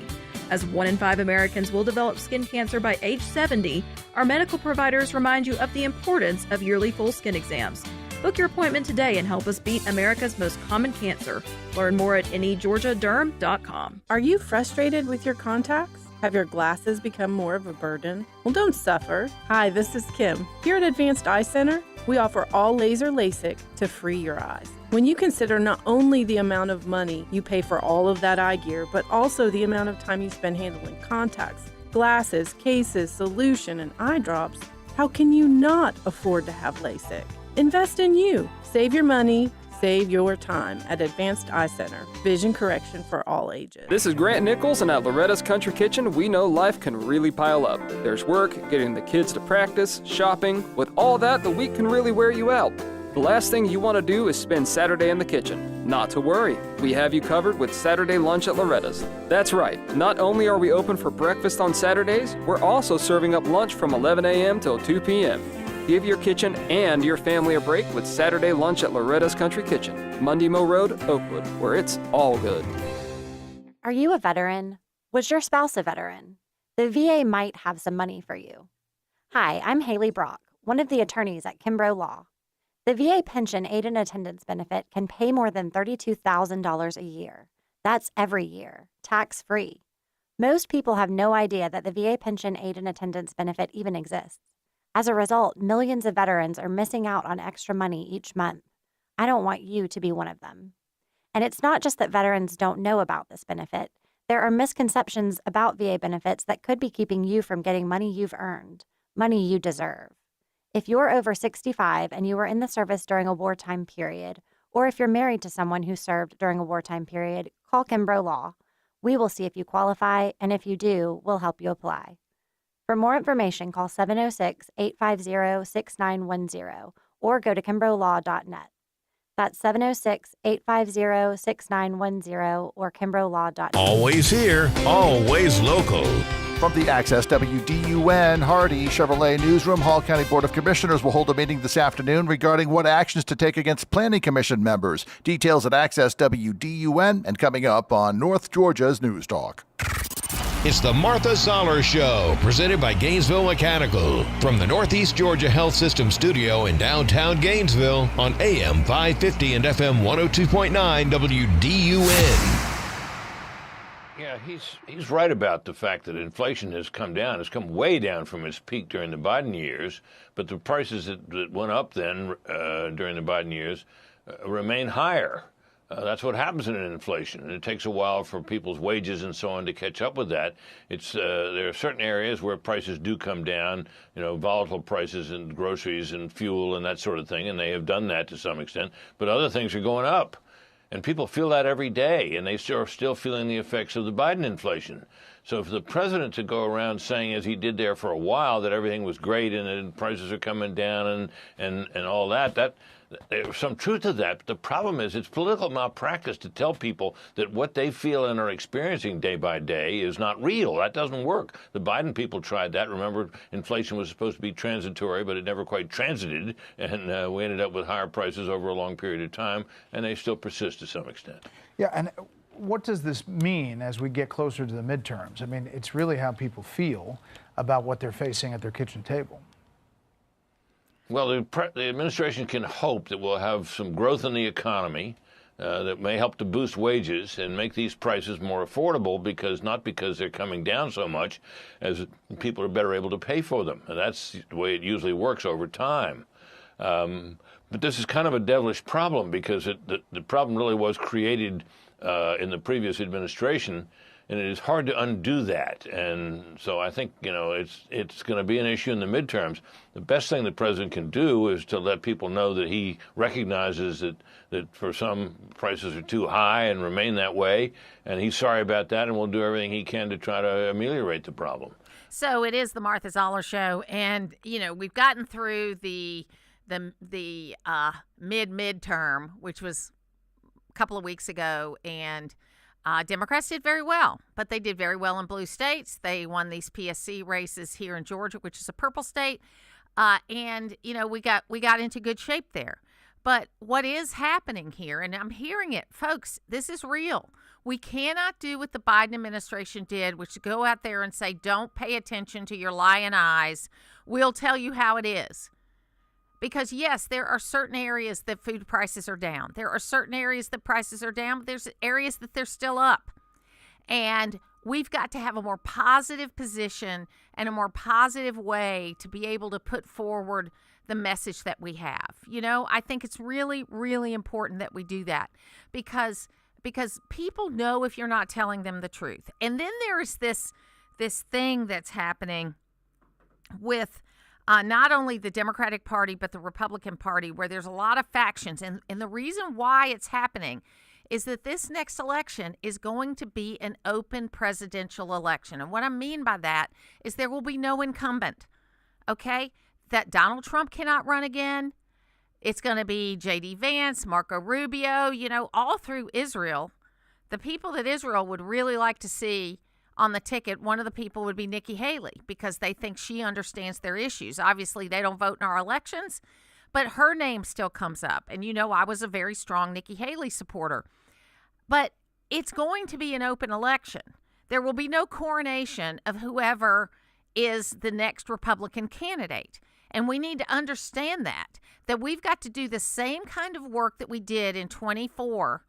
As 1 in 5 Americans will develop skin cancer by age 70, our medical providers remind you of the importance of yearly full skin exams. Book your appointment today and help us beat America's most common cancer. Learn more at negeorgiaderm.com. Are you frustrated with your contacts? Have your glasses become more of a burden? Well, don't suffer. Hi, this is Kim. Here at Advanced Eye Center, we offer all laser LASIK to free your eyes. When you consider not only the amount of money you pay for all of that eye gear, but also the amount of time you spend handling contacts, glasses, cases, solution, and eye drops, how can you not afford to have LASIK? Invest in you. Save your money. Save your time at Advanced Eye Center. Vision correction for all ages. This is Grant Nichols, and at Loretta's Country Kitchen, we know life can really pile up. There's work, getting the kids to practice, shopping. With all that, the week can really wear you out. The last thing you want to do is spend Saturday in the kitchen. Not to worry. We have you covered with Saturday lunch at Loretta's. That's right. Not only are we open for breakfast on Saturdays, we're also serving up lunch from 11 a.m. till 2 p.m. Give your kitchen and your family a break with Saturday lunch at Loretta's Country Kitchen, Mundy Mow Road, Oakwood, where it's all good. Are you a veteran? Was your spouse a veteran? The VA might have some money for you. Hi, I'm Haley Brock, one of the attorneys at Kimbrough Law. The VA pension aid and attendance benefit can pay more than $32,000 a year. That's every year, tax-free. Most people have no idea that the VA pension aid and attendance benefit even exists. As a result, millions of veterans are missing out on extra money each month. I don't want you to be one of them. And it's not just that veterans don't know about this benefit. There are misconceptions about VA benefits that could be keeping you from getting money you've earned, money you deserve. If you're over 65 and you were in the service during a wartime period, or if you're married to someone who served during a wartime period, call Kimbrough Law. We will see if you qualify, and if you do, we'll help you apply. For more information, call 706-850-6910 or go to kimbroughlaw.net. That's 706-850-6910 or kimbrohlaw.net. Always here, always local. From the Access WDUN Hardy Chevrolet Newsroom, Hall County Board of Commissioners will hold a meeting this afternoon regarding what actions to take against Planning Commission members. Details at Access WDUN and coming up on North Georgia's News Talk. It's the Martha Zoller Show, presented by Gainesville Mechanical. From the Northeast Georgia Health System studio in downtown Gainesville on AM 550 and FM 102.9 WDUN. Yeah, he's right about the fact that inflation has come down. It's come way down from its peak during the Biden years, but the prices that went up then during the Biden years remain higher. That's what happens in an inflation, and it takes a while for people's wages and so on to catch up with that. There are certain areas where prices do come down, volatile prices in groceries and fuel and that sort of thing, and they have done that to some extent. But other things are going up, and people feel that every day, and they are still feeling the effects of the Biden inflation. So for the president to go around saying, as he did there for a while, that everything was great and that prices are coming down and all that there's some truth to that. But the problem is it's political malpractice to tell people that what they feel and are experiencing day by day is not real. That doesn't work. The Biden people tried that. Remember, inflation was supposed to be transitory, but it never quite transited, and we ended up with higher prices over a long period of time, and they still persist to some extent. Yeah, and what does this mean as we get closer to the midterms? I mean, it's really how people feel about what they're facing at their kitchen table. Well, the administration can hope that we'll have some growth in the economy that may help to boost wages and make these prices more affordable, not because they're coming down so much as people are better able to pay for them. And that's the way it usually works over time. But this is kind of a devilish problem because the problem really was created in the previous administration, and it is hard to undo that. And so I think, it's going to be an issue in the midterms. The best thing the president can do is to let people know that he recognizes that for some prices are too high and remain that way, and he's sorry about that, and will do everything he can to try to ameliorate the problem. So it is the Martha Zoller Show, and, we've gotten through the midterm, which was a couple of weeks ago, and Democrats did very well, but they did very well in blue states. They won these PSC races here in Georgia, which is a purple state, and we got into good shape there. But what is happening here, and I'm hearing it, folks, this is real. We cannot do what the Biden administration did, which is go out there and say, don't pay attention to your lying eyes. We'll tell you how it is. Because, yes, there are certain areas that food prices are down. There are certain areas that prices are down, but there's areas that they're still up. And we've got to have a more positive position and a more positive way to be able to put forward the message that we have. I think it's really, really important that we do that because people know if you're not telling them the truth. And then there is this thing that's happening with not only the Democratic Party, but the Republican Party, where there's a lot of factions. And the reason why it's happening is that this next election is going to be an open presidential election. And what I mean by that is there will be no incumbent, okay? That Donald Trump cannot run again. It's going to be J.D. Vance, Marco Rubio, all through Israel. The people that Israel would really like to see on the ticket, one of the people would be Nikki Haley because they think she understands their issues. Obviously, they don't vote in our elections, but her name still comes up. And I was a very strong Nikki Haley supporter. But it's going to be an open election. There will be no coronation of whoever is the next Republican candidate. And we need to understand that we've got to do the same kind of work that we did in 24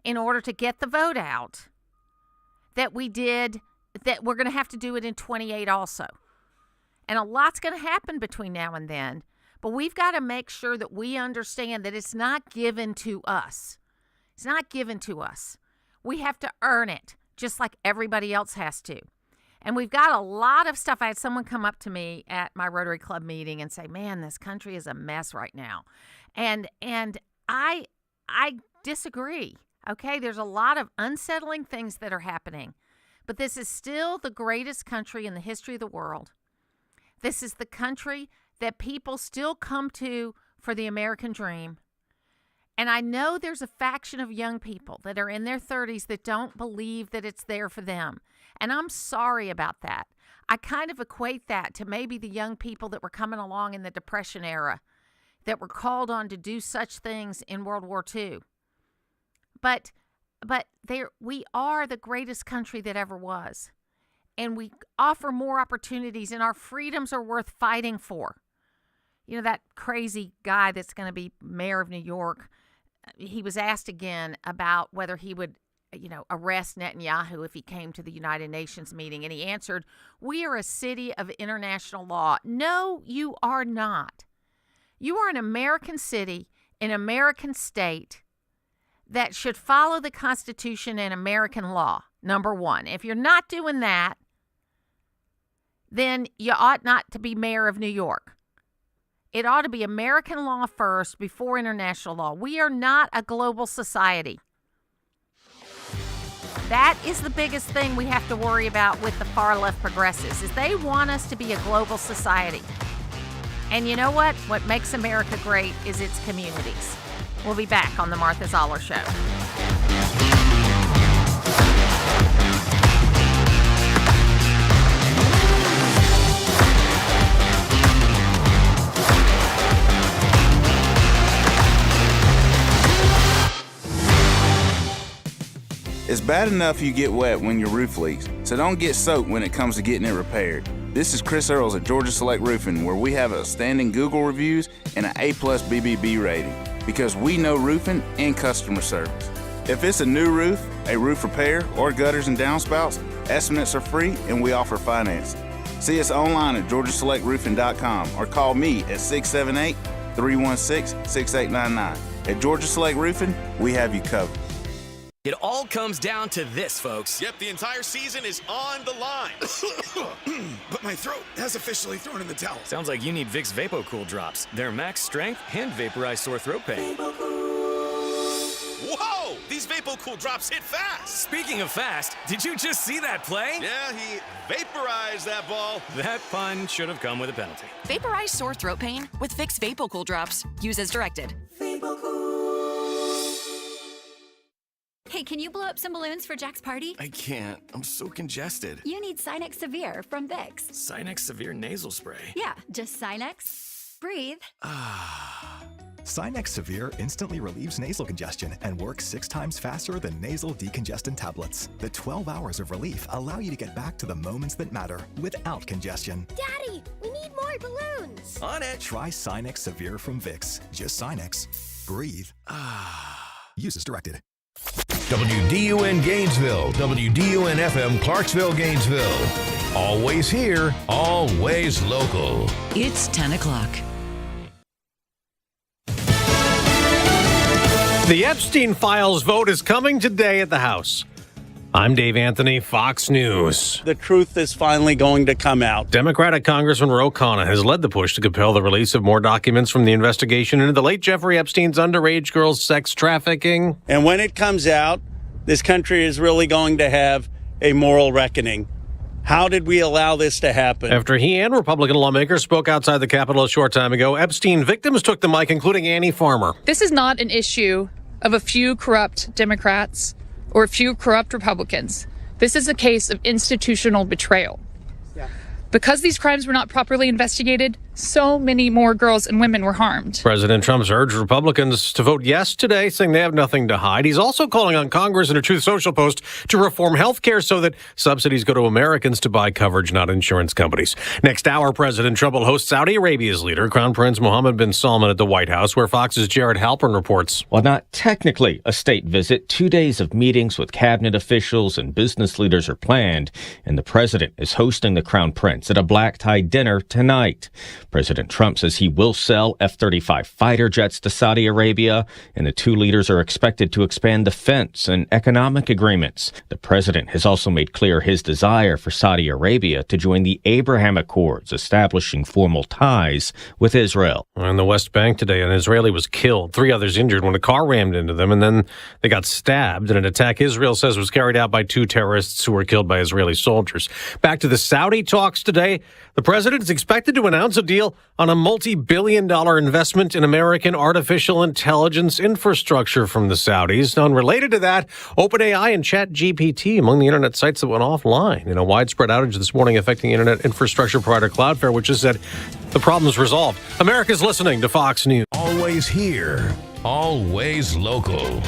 in order to get the vote out that we're going to have to do it in 28 also. And a lot's going to happen between now and then, but we've got to make sure that we understand that it's not given to us. It's not given to us. We have to earn it, just like everybody else has to. And we've got a lot of stuff. I had someone come up to me at my Rotary Club meeting and say, man, this country is a mess right now. And I disagree. Okay, there's a lot of unsettling things that are happening, but this is still the greatest country in the history of the world. This is the country that people still come to for the American dream. And I know there's a faction of young people that are in their 30s that don't believe that it's there for them. And I'm sorry about that. I kind of equate that to maybe the young people that were coming along in the Depression era that were called on to do such things in World War II. But we are the greatest country that ever was. And we offer more opportunities, and our freedoms are worth fighting for. That crazy guy that's going to be mayor of New York, he was asked again about whether he would, arrest Netanyahu if he came to the United Nations meeting. And he answered, we are a city of international law. No, you are not. You are an American city, an American state that should follow the Constitution and American law, number one. If you're not doing that, then you ought not to be mayor of New York. It ought to be American law first before international law. We are not a global society. That is the biggest thing we have to worry about with the far left progressives, is they want us to be a global society. And you know what? What makes America great is its communities. We'll be back on the Martha Zoller Show. It's bad enough you get wet when your roof leaks, so don't get soaked when it comes to getting it repaired. This is Chris Earls at Georgia Select Roofing, where we have outstanding Google reviews and an A+ BBB rating, because we know roofing and customer service. If it's a new roof, a roof repair, or gutters and downspouts, estimates are free and we offer financing. See us online at georgiaselectroofing.com or call me at 678-316-6899. At Georgia Select Roofing, we have you covered. It all comes down to this, folks. Yep, the entire season is on the line. But my throat has officially thrown in the towel. Sounds like you need Vicks VapoCool drops. They're max strength and vaporize sore throat pain. Whoa! These VapoCool drops hit fast. Speaking of fast, did you just see that play? Yeah, he vaporized that ball. That pun should have come with a penalty. Vaporize sore throat pain with Vicks VapoCool drops. Use as directed. Hey, can you blow up some balloons for Jack's party? I can't. I'm so congested. You need Sinex Severe from Vicks. Sinex Severe nasal spray. Yeah, just Sinex. Breathe. Sinex Severe instantly relieves nasal congestion and works 6 times faster than nasal decongestant tablets. The 12 hours of relief allow you to get back to the moments that matter without congestion. Daddy, we need more balloons. On it. Try Sinex Severe from Vicks. Just Sinex. Breathe. Use as directed. WDUN Gainesville, WDUN FM Clarksville, Gainesville. Always here, always local. It's 10 o'clock. The Epstein Files vote is coming today at the House. I'm Dave Anthony, Fox News. The truth is finally going to come out. Democratic Congressman Ro Khanna has led the push to compel the release of more documents from the investigation into the late Jeffrey Epstein's underage girls' sex trafficking. And when it comes out, this country is really going to have a moral reckoning. How did we allow this to happen? After he and Republican lawmakers spoke outside the Capitol a short time ago, Epstein victims took the mic, including Annie Farmer. This is not an issue of a few corrupt Democrats or a few corrupt Republicans. This is a case of institutional betrayal. Because these crimes were not properly investigated, so many more girls and women were harmed. President Trump's urged Republicans to vote yes today, saying they have nothing to hide. He's also calling on Congress in a Truth Social post to reform health care so that subsidies go to Americans to buy coverage, not insurance companies. Next hour, President Trump will host Saudi Arabia's leader, Crown Prince Mohammed bin Salman, at the White House, where Fox's Jared Halpern reports. While not technically a state visit, 2 days of meetings with cabinet officials and business leaders are planned, and the president is hosting the Crown Prince at a black-tie dinner tonight. President Trump says he will sell F-35 fighter jets to Saudi Arabia, and the two leaders are expected to expand defense and economic agreements. The president has also made clear his desire for Saudi Arabia to join the Abraham Accords, establishing formal ties with Israel. On the West Bank today, an Israeli was killed, 3 others injured when a car rammed into them, and then they got stabbed in an attack Israel says was carried out by 2 terrorists who were killed by Israeli soldiers. Back to the Saudi talks today. The president is expected to announce a deal on a multi-billion-dollar investment in American artificial intelligence infrastructure from the Saudis. Unrelated to that, OpenAI and ChatGPT among the internet sites that went offline in a widespread outage this morning affecting internet infrastructure provider Cloudflare, which has said the problem is resolved. America's listening to Fox News. Always here, always local.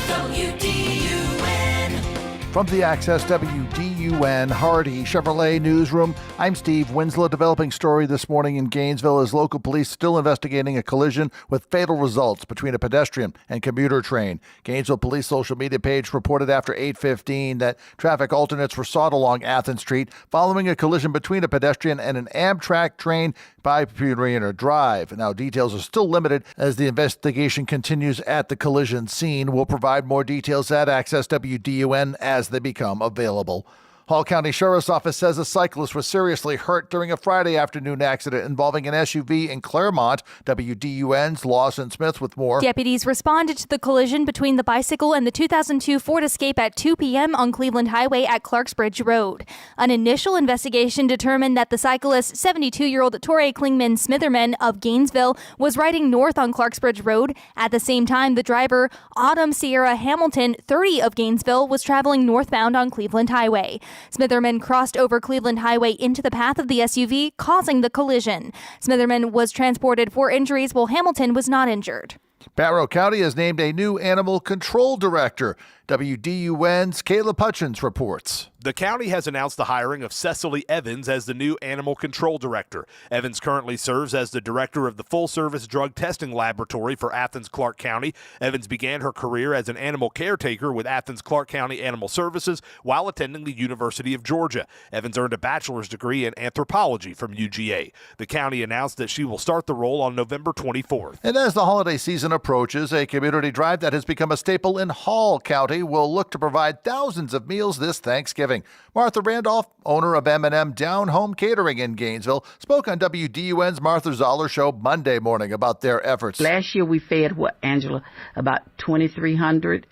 From the Access WDUN Hardy Chevrolet Newsroom, I'm Steve Winslow. Developing story this morning in Gainesville as local police still investigating a collision with fatal results between a pedestrian and commuter train. Gainesville Police social media page reported after 8:15 that traffic alternates were sought along Athens Street following a collision between a pedestrian and an Amtrak train by Purina Drive. Now, details are still limited as the investigation continues at the collision scene. We'll provide more details at Access WDUN as they become available. Hall County Sheriff's Office says a cyclist was seriously hurt during a Friday afternoon accident involving an SUV in Claremont. WDUN's Lawson Smith with more. Deputies responded to the collision between the bicycle and the 2002 Ford Escape at 2 p.m. on Cleveland Highway at Clarksbridge Road. An initial investigation determined that the cyclist, 72-year-old Torrey Klingman Smitherman of Gainesville, was riding north on Clarksbridge Road. At the same time, the driver, Autumn Sierra Hamilton, 30 of Gainesville, was traveling northbound on Cleveland Highway. Smitherman crossed over Cleveland Highway into the path of the SUV, causing the collision. Smitherman was transported for injuries while Hamilton was not injured. Barrow County has named a new animal control director. WDUN's Caleb Hutchins reports. The county has announced the hiring of Cecily Evans as the new animal control director. Evans currently serves as the director of the full-service drug testing laboratory for Athens-Clarke County. Evans began her career as an animal caretaker with Athens-Clarke County Animal Services while attending the University of Georgia. Evans earned a bachelor's degree in anthropology from UGA. The county announced that she will start the role on November 24th. And as the holiday season approaches, a community drive that has become a staple in Hall County will look to provide thousands of meals this Thanksgiving. Martha Randolph, owner of M&M Down Home Catering in Gainesville, spoke on WDUN's Martha Zoller Show Monday morning about their efforts. Last year we fed, Angela, about 2,300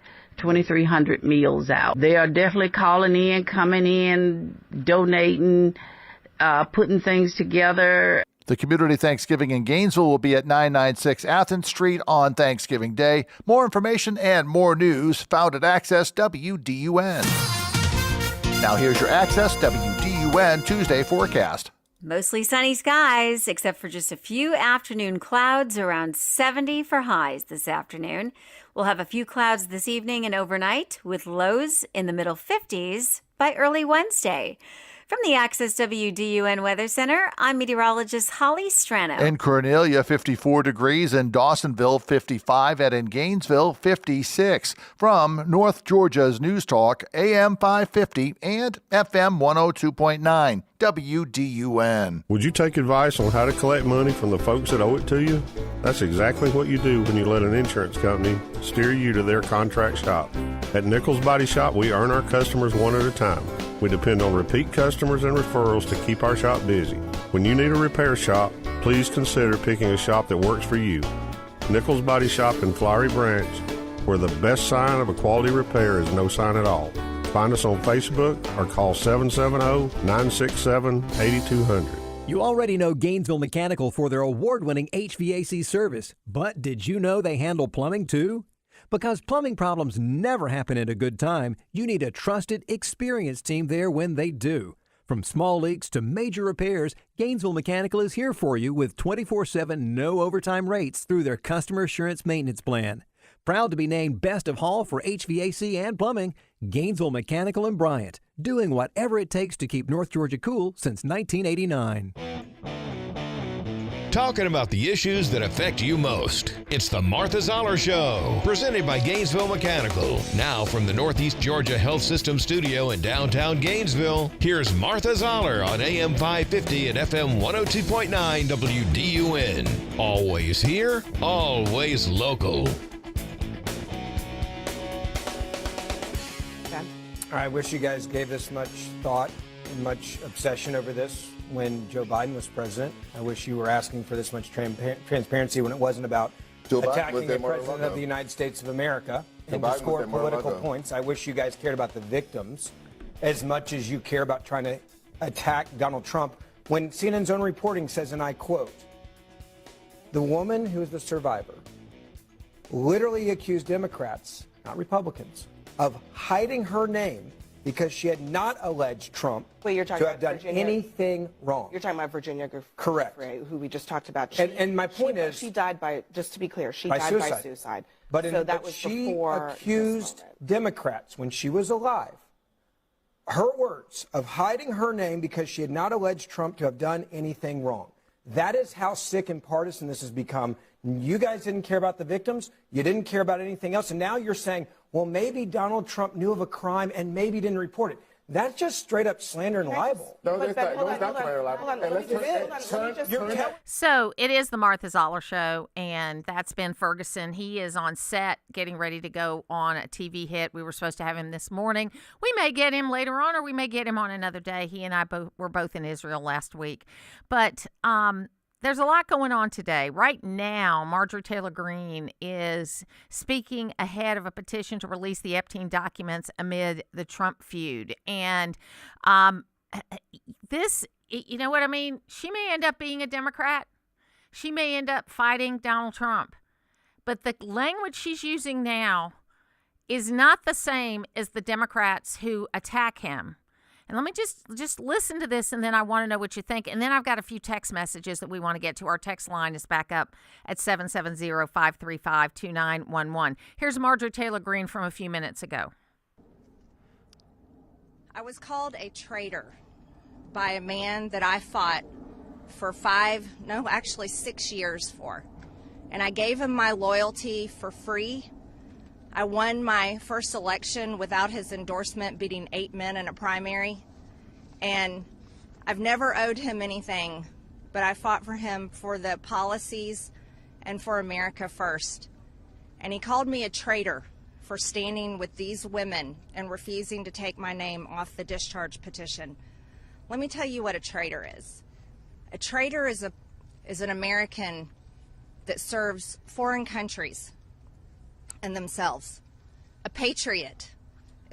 meals out. They are definitely calling in, coming in, donating, putting things together. The Community Thanksgiving in Gainesville will be at 996 Athens Street on Thanksgiving Day. More information and more news found at Access WDUN. Now here's your Access WDUN Tuesday forecast. Mostly sunny skies, except for just a few afternoon clouds, around 70 for highs this afternoon. We'll have a few clouds this evening and overnight, with lows in the middle 50s by early Wednesday. From the Access WDUN Weather Center, I'm meteorologist Holly Strano. In Cornelia, 54 degrees. In Dawsonville, 55. And in Gainesville, 56. From North Georgia's News Talk, AM 550 and FM 102.9. WDUN. Would you take advice on how to collect money from the folks that owe it to you? That's exactly what you do when you let an insurance company steer you to their contract shop. At Nichols Body Shop, we earn our customers one at a time. We depend on repeat customers and referrals to keep our shop busy. When you need a repair shop, please consider picking a shop that works for you. Nichols Body Shop in Flowery Branch, where the best sign of a quality repair is no sign at all. Find us on Facebook or call 770-967-8200. You already know Gainesville Mechanical for their award-winning HVAC service, but did you know they handle plumbing too? Because plumbing problems never happen at a good time, you need a trusted, experienced team there when they do. From small leaks to major repairs, Gainesville Mechanical is here for you with 24/7 no overtime rates through their customer assurance maintenance plan. Proud to be named Best of Hall for HVAC and plumbing, Gainesville Mechanical and Bryant, doing whatever it takes to keep North Georgia cool since 1989. Talking about the issues that affect you most. It's the Martha Zoller Show, presented by Gainesville Mechanical. Now from the Northeast Georgia Health System studio in downtown Gainesville, here's Martha Zoller on AM 550 and FM 102.9 WDUN. Always here, always local. I wish you guys gave this much thought and much obsession over this when Joe Biden was president. I wish you were asking for this much transparency when it wasn't about attacking the president of the United States of America and to score political points. I wish you guys cared about the victims as much as you care about trying to attack Donald Trump. When CNN's own reporting says, and I quote, the woman who is the survivor literally accused Democrats, not Republicans, of hiding her name because she had not alleged Trump to have done anything wrong. You're talking about Virginia Correct. who we just talked about. And my point is, she died by, just to be clear, she died by suicide. But, so that was she before accused Democrats when she was alive, her words, of hiding her name because she had not alleged Trump to have done anything wrong. That is how sick and partisan this has become. You guys didn't care about the victims. You didn't care about anything else. And now you're saying, well, maybe Donald Trump knew of a crime and maybe didn't report it. That's just straight up slander and libel. So it is the Martha Zoller Show, and that's Ben Ferguson. He is on set getting ready to go on a TV hit. We were supposed to have him this morning. We may get him later on, or we may get him on another day. He and I were both in Israel last week. But there's a lot going on today. Right now, Marjorie Taylor Greene is speaking ahead of a petition to release the Epstein documents amid the Trump feud. And this, you know what I mean? She may end up being a Democrat. She may end up fighting Donald Trump. But the language she's using now is not the same as the Democrats who attack him. And let me just listen to this, and then I want to know what you think. And then I've got a few text messages that we want to get to. Our text line is back up at 770-535-2911. Here's Marjorie Taylor Greene from a few minutes ago. I was called a traitor by a man that I fought for 6 years for. And I gave him my loyalty for free. I won my first election without his endorsement, beating 8 men in a primary. And I've never owed him anything, but I fought for him for the policies and for America first. And he called me a traitor for standing with these women and refusing to take my name off the discharge petition. Let me tell you what a traitor is. A traitor is an American that serves foreign countries and themselves. A patriot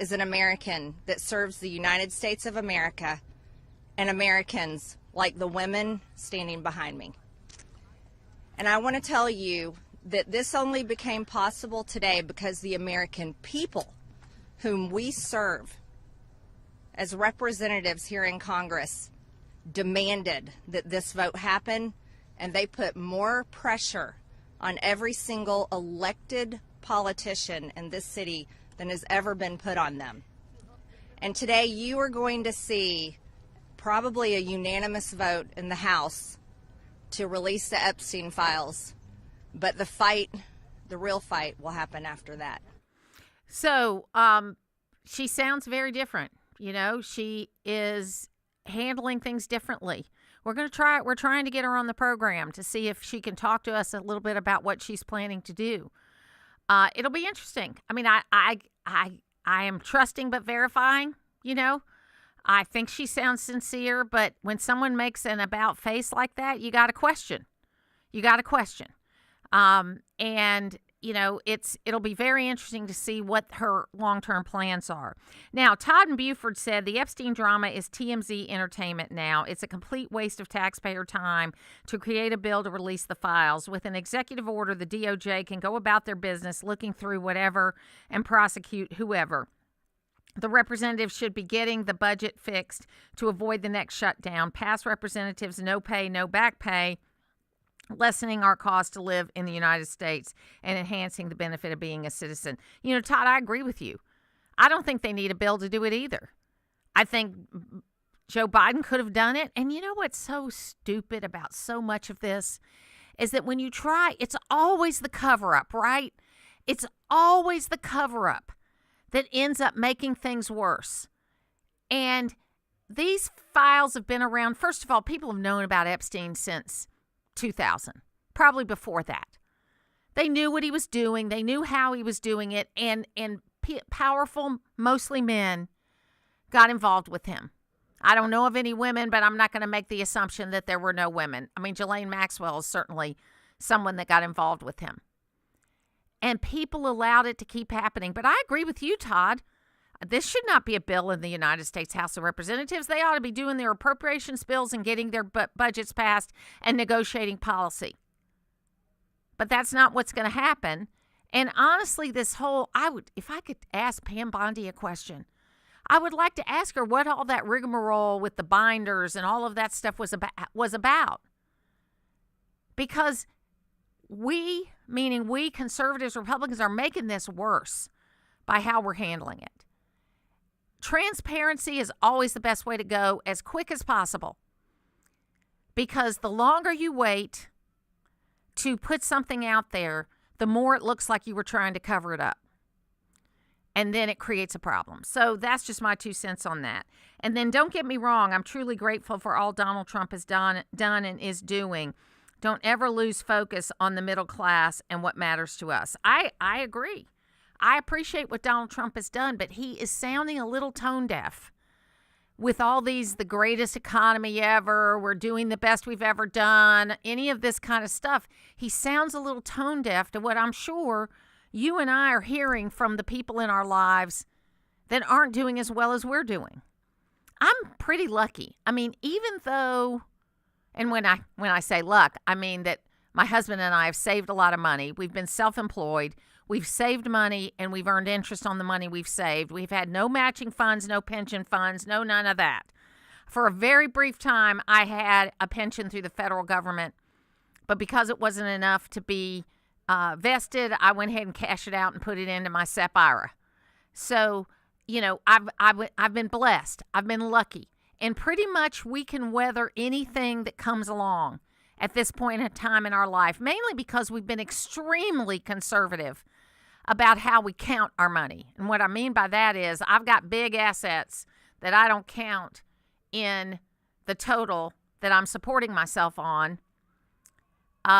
is an American that serves the United States of America and Americans like the women standing behind me. And I want to tell you that this only became possible today because the American people whom we serve as representatives here in Congress demanded that this vote happen, and they put more pressure on every single elected politician in this city than has ever been put on them. And today you are going to see probably a unanimous vote in the House to release the Epstein files, but the real fight will happen after that. So she sounds very different. You know, she is handling things differently. We're trying to get her on the program to see if she can talk to us a little bit about what she's planning to do. It'll be interesting. I mean, I am trusting but verifying, you know. I think she sounds sincere, but when someone makes an about face like that, you got to question. And, it'll be very interesting to see what her long-term plans are. Now, Todd and Buford said the Epstein drama is TMZ entertainment now. It's a complete waste of taxpayer time to create a bill to release the files. With an executive order, the DOJ can go about their business looking through whatever and prosecute whoever. The representatives should be getting the budget fixed to avoid the next shutdown. Past representatives, no pay, no back pay, lessening our cost to live in the United States and enhancing the benefit of being a citizen. Todd, I agree with you. I don't think they need a bill to do it either. I think Joe Biden could have done it. And you know what's so stupid about so much of this is that when you try, it's always the cover-up, right? It's always the cover-up that ends up making things worse. And these files have been around. First of all, people have known about Epstein since 2000, probably before that. They knew what he was doing. They knew how he was doing it. And powerful, mostly men, got involved with him. I don't know of any women, but I'm not going to make the assumption that there were no women. I mean, Ghislaine Maxwell is certainly someone that got involved with him. And people allowed it to keep happening. But I agree with you, Todd. This should not be a bill in the United States House of Representatives. They ought to be doing their appropriations bills and getting their budgets passed and negotiating policy. But that's not what's going to happen. And honestly, if I could ask Pam Bondi a question, I would like to ask her what all that rigmarole with the binders and all of that stuff was about. Because we, meaning we conservatives, Republicans, are making this worse by how we're handling it. Transparency is always the best way to go, as quick as possible. Because the longer you wait to put something out there, the more it looks like you were trying to cover it up. And then it creates a problem. So that's just my 2 cents on that. And then don't get me wrong, I'm truly grateful for all Donald Trump has done and is doing. Don't ever lose focus on the middle class and what matters to us. I agree. I appreciate what Donald Trump has done, but he is sounding a little tone deaf with all these, the greatest economy ever, we're doing the best we've ever done, any of this kind of stuff. He sounds a little tone deaf to what I'm sure you and I are hearing from the people in our lives that aren't doing as well as we're doing. I'm pretty lucky. I mean, even though, and when I say luck, I mean that my husband and I have saved a lot of money. We've been self-employed. We've saved money, and we've earned interest on the money we've saved. We've had no matching funds, no pension funds, no none of that. For a very brief time, I had a pension through the federal government, but because it wasn't enough to be vested, I went ahead and cashed it out and put it into my SEP IRA. So, I've been blessed. I've been lucky. And pretty much we can weather anything that comes along at this point in time in our life, mainly because we've been extremely conservative about how we count our money. And what I mean by that is I've got big assets that I don't count in the total that I'm supporting myself on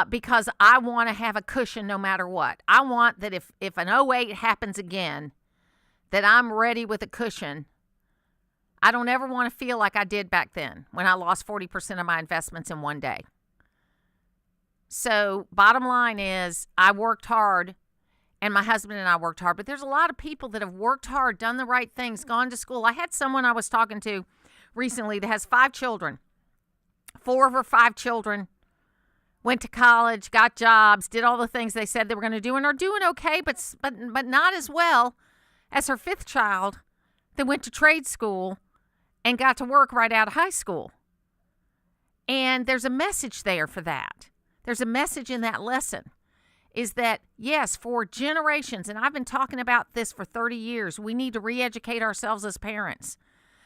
because I want to have a cushion no matter what. I want that if an 08 happens again, that I'm ready with a cushion. I don't ever want to feel like I did back then when I lost 40% of my investments in one day. So bottom line is I worked hard, and my husband and I worked hard, but there's a lot of people that have worked hard, done the right things, gone to school. I had someone I was talking to recently that has 5 children. 4 of her 5 children went to college, got jobs, did all the things they said they were going to do, and are doing okay, but not as well as her 5th child that went to trade school and got to work right out of high school. And there's a message there for that. There's a message in that lesson, is that, yes, for generations, and I've been talking about this for 30 years, we need to re-educate ourselves as parents,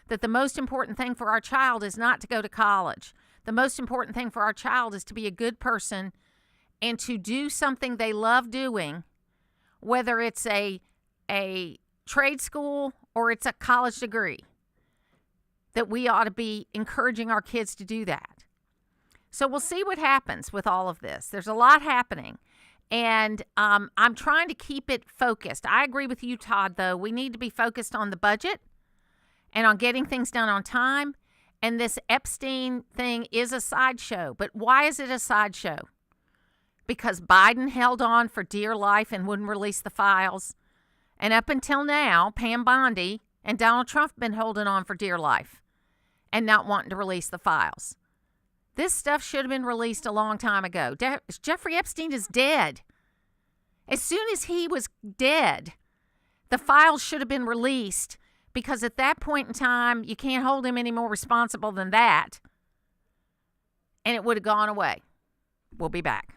that the most important thing for our child is not to go to college. The most important thing for our child is to be a good person and to do something they love doing, whether it's a trade school or it's a college degree, that we ought to be encouraging our kids to do that. So we'll see what happens with all of this. There's a lot happening, and I'm trying to keep it focused. I agree with you, Todd, though. We need to be focused on the budget and on getting things done on time, and this Epstein thing is a sideshow. But why is it a sideshow? because Biden held on for dear life and wouldn't release the files. And up until now, Pam Bondi and Donald Trump have been holding on for dear life and not wanting to release the files. This stuff should have been released a long time ago. Jeffrey Epstein is dead. As soon as he was dead, the files should have been released, because at that point in time, you can't hold him any more responsible than that. And it would have gone away. We'll be back.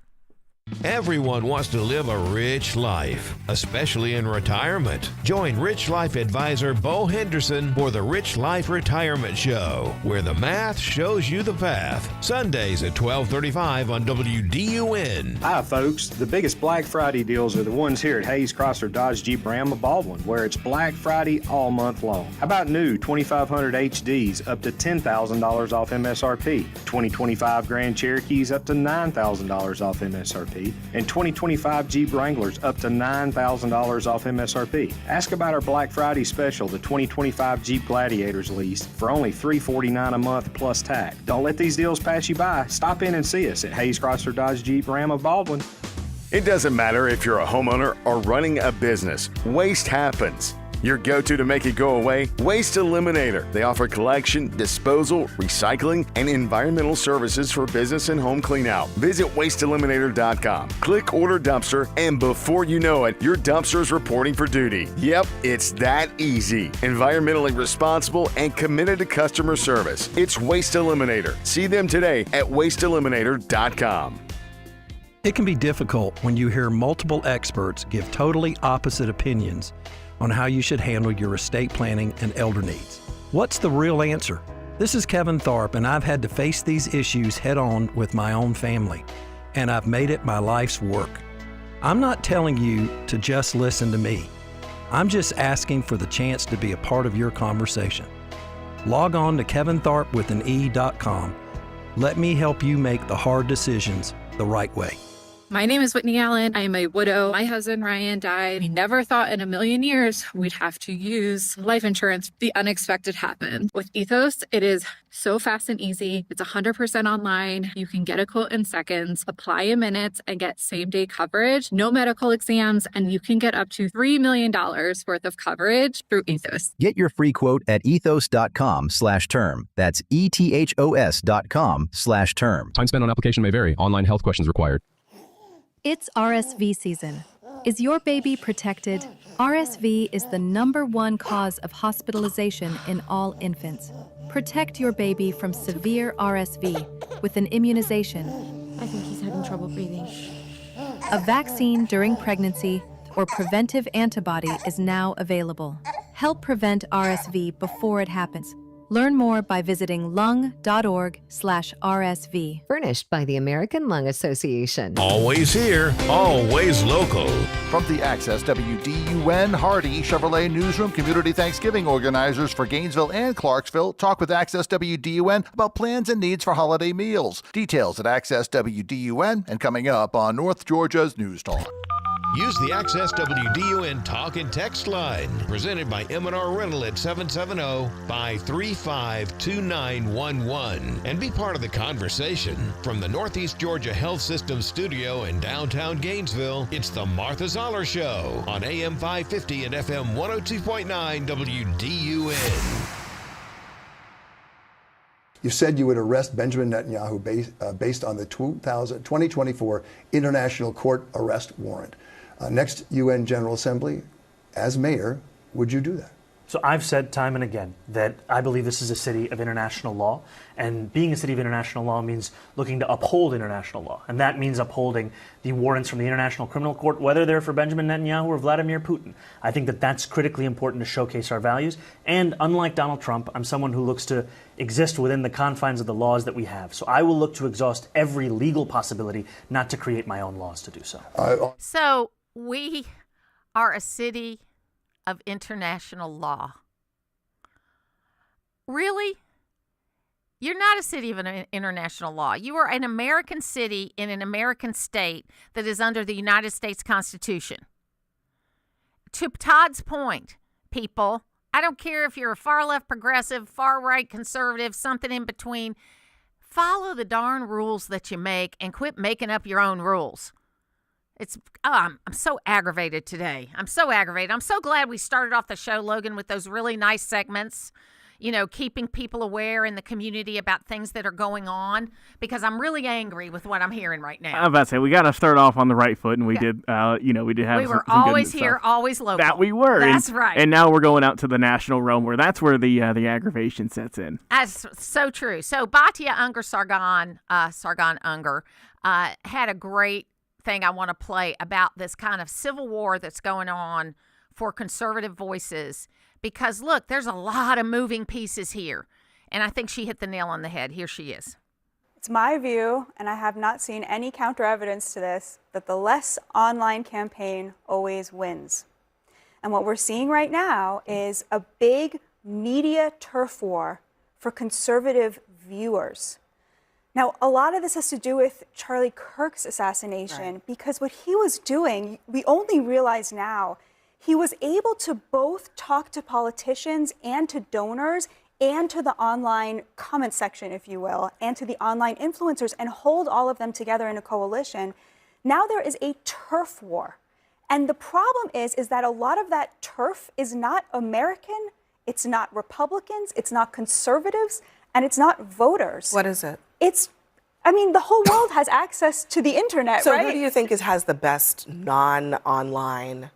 Everyone wants to live a rich life, especially in retirement. Join Rich Life advisor Bo Henderson for the Rich Life Retirement Show, where the math shows you the path. Sundays at 12:35 on WDUN. Hi, folks. The biggest Black Friday deals are the ones here at Hayes Chrysler Dodge Jeep Ram of Baldwin, where it's Black Friday all month long. How about new 2500 HDs up to $10,000 off MSRP? 2025 Grand Cherokees up to $9,000 off MSRP. And 2025 Jeep Wranglers up to $9,000 off MSRP. Ask about our Black Friday special, the 2025 Jeep Gladiators lease, for only $349 a month plus tax. Don't let these deals pass you by. Stop in and see us at Hayes Chrysler Dodge Jeep Ram of Baldwin. It doesn't matter if you're a homeowner or running a business. Waste happens. Your go-to to make it go away? Waste Eliminator. They offer collection, disposal, recycling, and environmental services for business and home cleanout. Visit wasteeliminator.com. Click Order Dumpster, and before you know it, your dumpster is reporting for duty. Yep, it's that easy. Environmentally responsible and committed to customer service. It's Waste Eliminator. See them today at wasteeliminator.com. It can be difficult when you hear multiple experts give totally opposite opinions on how you should handle your estate planning and elder needs. What's the real answer? This is Kevin Tharp, and I've had to face these issues head on with my own family, and I've made it my life's work. I'm not telling you to just listen to me. I'm just asking for the chance to be a part of your conversation. Log on to kevintharpwithane.com. Let me help you make the hard decisions the right way. My name is Whitney Allen. I am a widow. My husband, Ryan, died. We never thought in a million years we'd have to use life insurance. The unexpected happened. With Ethos, it is so fast and easy. It's 100% online. You can get a quote in seconds, apply in minutes, and get same-day coverage, no medical exams, and you can get up to $3 million worth of coverage through Ethos. Get your free quote at ethos.com/term. That's ethos.com/term. Time spent on application may vary. Online health questions required. It's RSV season. Is your baby protected? RSV is the #1 cause of hospitalization in all infants. Protect your baby from severe RSV with an immunization. I think he's having trouble breathing. A vaccine during pregnancy or preventive antibody is now available. Help prevent RSV before it happens. Learn more by visiting lung.org/RSV. Furnished by the American Lung Association. Always here, always local. From the Access WDUN Hardy Chevrolet Newsroom, Community Thanksgiving organizers for Gainesville and Clarksville talk with Access WDUN about plans and needs for holiday meals. Details at Access WDUN and coming up on North Georgia's News Talk. Use the Access WDUN Talk and Text line, presented by M&R Rental at 770-535-2911, and be part of the conversation. From the Northeast Georgia Health System studio in downtown Gainesville, it's the Martha Zoller Show on AM 550 and FM 102.9 WDUN. You said you would arrest Benjamin Netanyahu based on the 2024 International Court Arrest Warrant. Next UN General Assembly, as mayor, would you do that? So I've said time and again that I believe this is a city of international law, and being a city of international law means looking to uphold international law, and that means upholding the warrants from the International Criminal Court, whether they're for Benjamin Netanyahu or Vladimir Putin. I think that that's critically important to showcase our values, and unlike Donald Trump, I'm someone who looks to exist within the confines of the laws that we have. So I will look to exhaust every legal possibility, not to create my own laws to do so. So we are a city of international law. Really? You're not a city of an international law. You are an American city in an American state that is under the United States Constitution. To Todd's point, people, I don't care if you're a far left progressive, far right conservative, something in between, follow the darn rules that you make and quit making up your own rules. I'm so aggravated today. I'm so aggravated. I'm so glad we started off the show, Logan, with those really nice segments, keeping people aware in the community about things that are going on, because I'm really angry with what I'm hearing right now. I was about to say, we got to start off on the right foot, and we did, we did have We were some always good here, stuff. always local. That we were. That's right. And now we're going out to the national realm, where that's where the aggravation sets in. That's so true. So Batya Sargon Unger had a great thing I want to play about this kind of civil war that's going on for conservative voices. Because, look, there's a lot of moving pieces here. And I think she hit the nail on the head. Here she is. It's my view, and I have not seen any counter evidence to this, that the less online campaign always wins. And what we're seeing right now is a big media turf war for conservative viewers. Now, a lot of this has to do with Charlie Kirk's assassination, because what he was doing, we only realize now, he was able to both talk to politicians and to donors and to the online comment section, if you will, and to the online influencers, and hold all of them together in a coalition. Now there is a turf war. And the problem is that a lot of that turf is not American, it's not Republicans, it's not conservatives, and it's not voters. What is it? The whole world has access to the internet, right? So who do you think has the best non-online,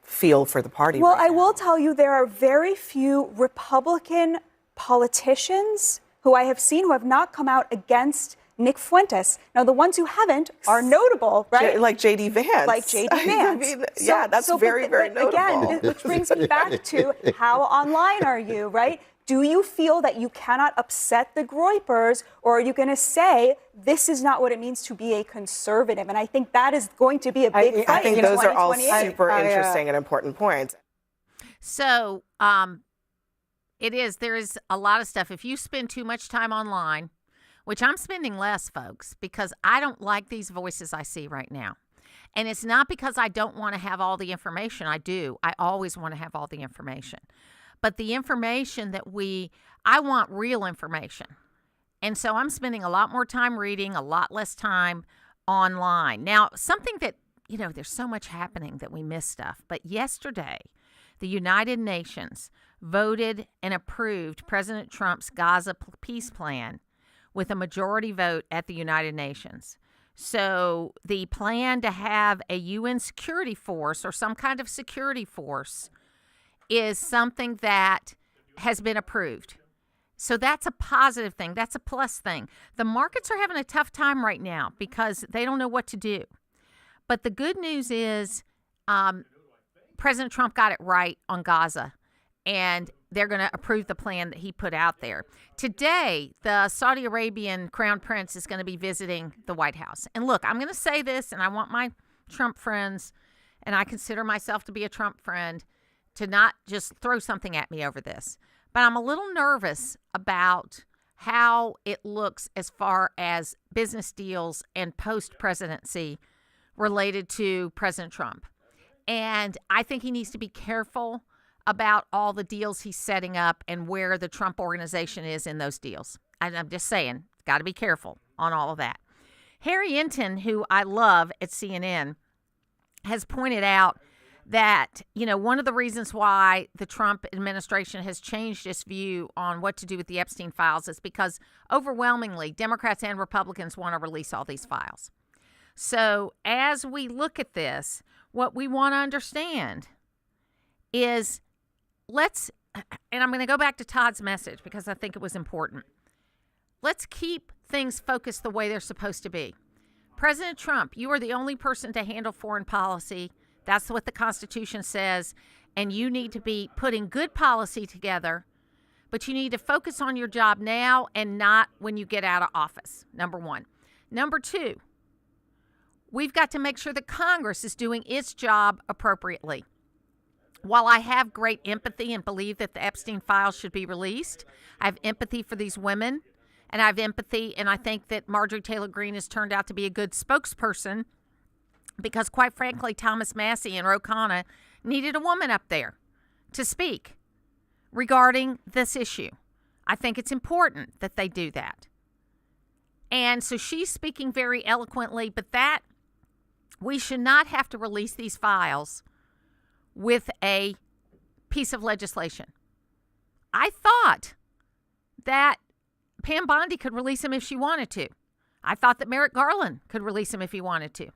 feel for the party? Well, right I will tell you, there are very few Republican politicians who I have seen who have not come out against Nick Fuentes. Now, the ones who haven't are notable, right? Like J.D. Vance. Like J.D. Vance. That's very, very notable. Again, which brings me back to how online are you, right? Do you feel that you cannot upset the Groypers, or are you going to say this is not what it means to be a conservative? And I think that is going to be a big fight. I think those are all super interesting and important points. So there is a lot of stuff. If you spend too much time online, which I'm spending less, folks, because I don't like these voices I see right now. And it's not because I don't want to have all the information. I do. I always want to have all the information. But the information I want real information. And so I'm spending a lot more time reading, a lot less time online. Now, something that, there's so much happening that we miss stuff. But yesterday, the United Nations voted and approved President Trump's Gaza peace plan with a majority vote at the United Nations. So the plan to have a UN security force or some kind of security force is something that has been approved. So that's a positive thing. That's a plus thing. The markets are having a tough time right now because they don't know what to do. But the good news is President Trump got it right on Gaza, and they're going to approve the plan that he put out there. Today, the Saudi Arabian Crown Prince is going to be visiting the White House. And look, I'm going to say this, and I want my Trump friends, and I consider myself to be a Trump friend, to not just throw something at me over this. But I'm a little nervous about how it looks as far as business deals and post-presidency related to President Trump. And I think he needs to be careful about all the deals he's setting up and where the Trump organization is in those deals. I'm just saying, got to be careful on all of that. Harry Enton, who I love at CNN, has pointed out that, one of the reasons why the Trump administration has changed its view on what to do with the Epstein files is because overwhelmingly Democrats and Republicans want to release all these files. So as we look at this, what we want to understand is and I'm going to go back to Todd's message because I think it was important. Let's keep things focused the way they're supposed to be. President Trump, you are the only person to handle foreign policy. That's what the Constitution says. And you need to be putting good policy together, but you need to focus on your job now and not when you get out of office, number one. Number two, we've got to make sure that Congress is doing its job appropriately. While I have great empathy and believe that the Epstein files should be released, I have empathy for these women, and I have empathy, and I think that Marjorie Taylor Greene has turned out to be a good spokesperson because, quite frankly, Thomas Massie and Ro Khanna needed a woman up there to speak regarding this issue. I think it's important that they do that. And so she's speaking very eloquently, but that We should not have to release these files with a piece of legislation. I thought that Pam Bondi could release him if she wanted to. I thought that Merrick Garland could release him if he wanted to.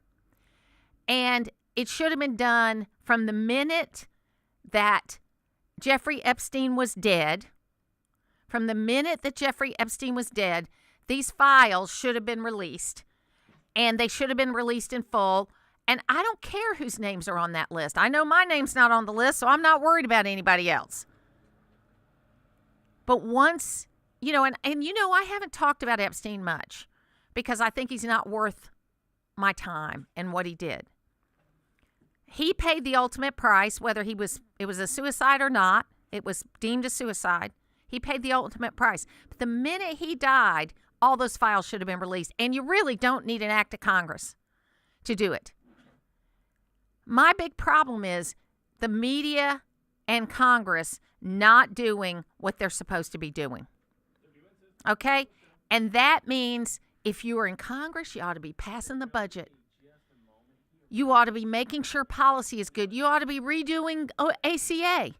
And it should have been done from the minute that Jeffrey Epstein was dead. From the minute that Jeffrey Epstein was dead, these files should have been released. And they should have been released in full. And I don't care whose names are on that list. I know my name's not on the list, so I'm not worried about anybody else. But once, and I haven't talked about Epstein much because I think he's not worth my time and what he did. He paid the ultimate price, whether it was a suicide or not. It was deemed a suicide. He paid the ultimate price. But the minute he died, all those files should have been released. And you really don't need an act of Congress to do it. My big problem is the media and Congress not doing what they're supposed to be doing. Okay? And that means if you are in Congress, you ought to be passing the budget. You ought to be making sure policy is good. You ought to be redoing ACA.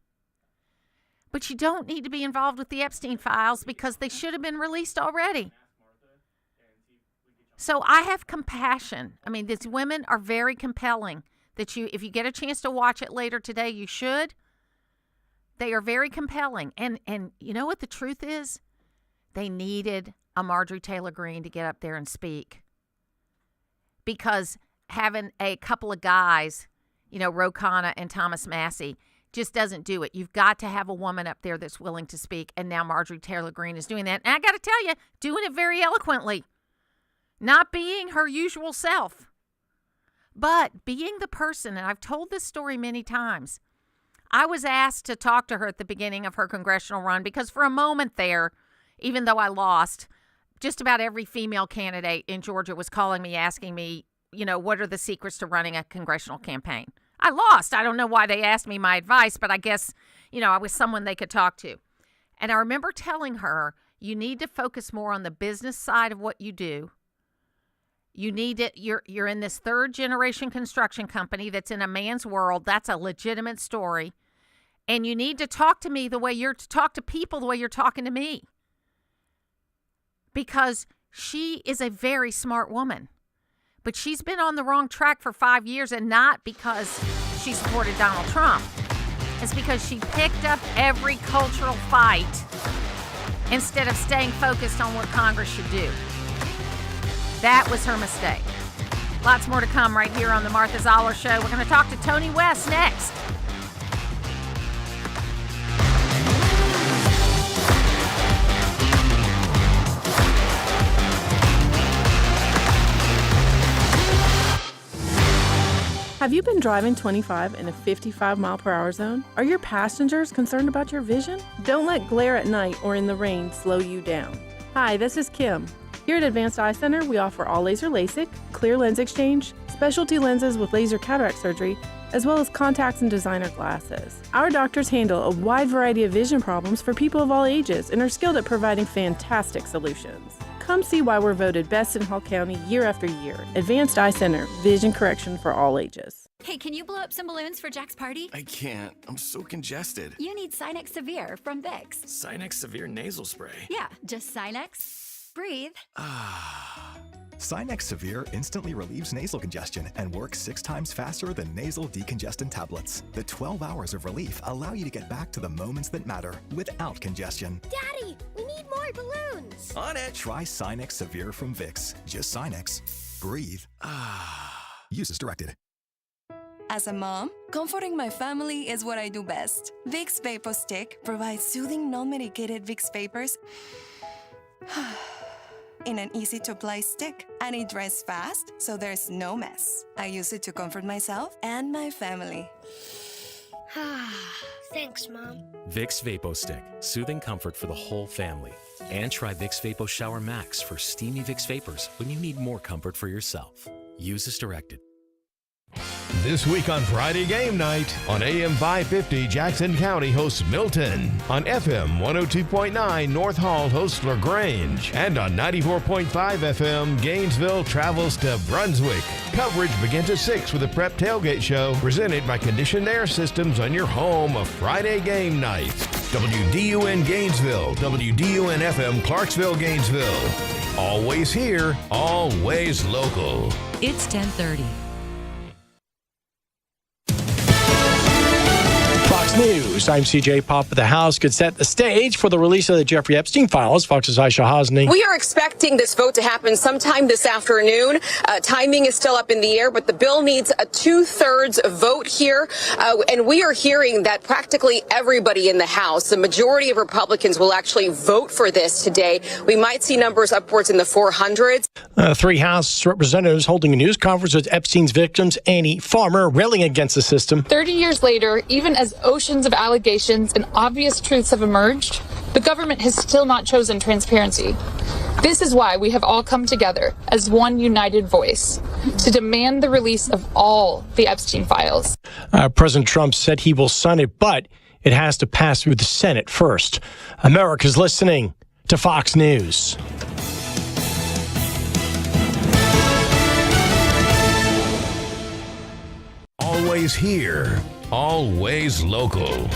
But you don't need to be involved with the Epstein files because they should have been released already. So I have compassion. I mean, these women are very compelling. If you get a chance to watch it later today, you should. They are very compelling. And you know what the truth is? They needed a Marjorie Taylor Greene to get up there and speak. Because having a couple of guys, Ro Khanna and Thomas Massey, just doesn't do it. You've got to have a woman up there that's willing to speak. And now Marjorie Taylor Greene is doing that. And I got to tell you, doing it very eloquently. Not being her usual self. But being the person, and I've told this story many times, I was asked to talk to her at the beginning of her congressional run because for a moment there, even though I lost, just about every female candidate in Georgia was calling me, asking me, what are the secrets to running a congressional campaign? I lost. I don't know why they asked me my advice, but I guess, I was someone they could talk to. And I remember telling her, you need to focus more on the business side of what you do. You need it. You're in this third generation construction company that's in a man's world. That's a legitimate story. And you need to talk to me the way you're to talk to people the way you're talking to me. Because she is a very smart woman. But she's been on the wrong track for 5 years, and not because she supported Donald Trump. It's because she picked up every cultural fight instead of staying focused on what Congress should do. That was her mistake. Lots more to come right here on the Martha Zoller Show. We're going to talk to Tony West next. Have you been driving 25 in a 55 mile per hour zone? Are your passengers concerned about your vision? Don't let glare at night or in the rain slow you down. Hi, this is Kim. Here at Advanced Eye Center, we offer all laser LASIK, clear lens exchange, specialty lenses with laser cataract surgery, as well as contacts and designer glasses. Our doctors handle a wide variety of vision problems for people of all ages and are skilled at providing fantastic solutions. Come see why we're voted best in Hall County year after year. Advanced Eye Center, vision correction for all ages. Hey, can you blow up some balloons for Jack's party? I can't. I'm so congested. You need Sinex Severe from Vicks. Sinex Severe nasal spray. Yeah, just Sinex. Breathe. Sinex Severe instantly relieves nasal congestion and works 6 times faster than nasal decongestant tablets. The 12 hours of relief allow you to get back to the moments that matter without congestion. Daddy, we need more balloons. On it. Try Sinex Severe from Vicks. Just Sinex. Breathe. Use as directed. As a mom, comforting my family is what I do best. Vicks Vapor Stick provides soothing, non-medicated Vicks vapors in an easy-to-apply stick, and it dries fast, so there's no mess. I use it to comfort myself and my family. Thanks, Mom. Vicks Vapo Stick, soothing comfort for the whole family. And try Vicks Vapo Shower Max for steamy Vicks Vapors when you need more comfort for yourself. Use as directed. This week on Friday Game Night, on AM 550, Jackson County hosts Milton. On FM 102.9, North Hall hosts LaGrange. And on 94.5 FM, Gainesville travels to Brunswick. Coverage begins at 6 with a prep tailgate show presented by Conditioned Air Systems on your home of Friday Game Night. WDUN Gainesville, WDUN FM Clarksville, Gainesville. Always here, always local. It's 10:30. Fox News. I'm CJ Pop. The House could set the stage for the release of the Jeffrey Epstein files. Fox's Aisha Hosni. We are expecting this vote to happen sometime this afternoon. Timing is still up in the air, but the bill needs a 2/3 vote here. And we are hearing that practically everybody in the House, the majority of Republicans, will actually vote for this today. We might see numbers upwards in the 400s. 3 House representatives holding a news conference with Epstein's victims, Annie Farmer, railing against the system. 30 years later, even as oceans of allegations and obvious truths have emerged, the government has still not chosen transparency. This is why we have all come together as one united voice to demand the release of all the Epstein files. President Trump said he will sign it, but it has to pass through the Senate first. America's listening to Fox News. Always here, always local.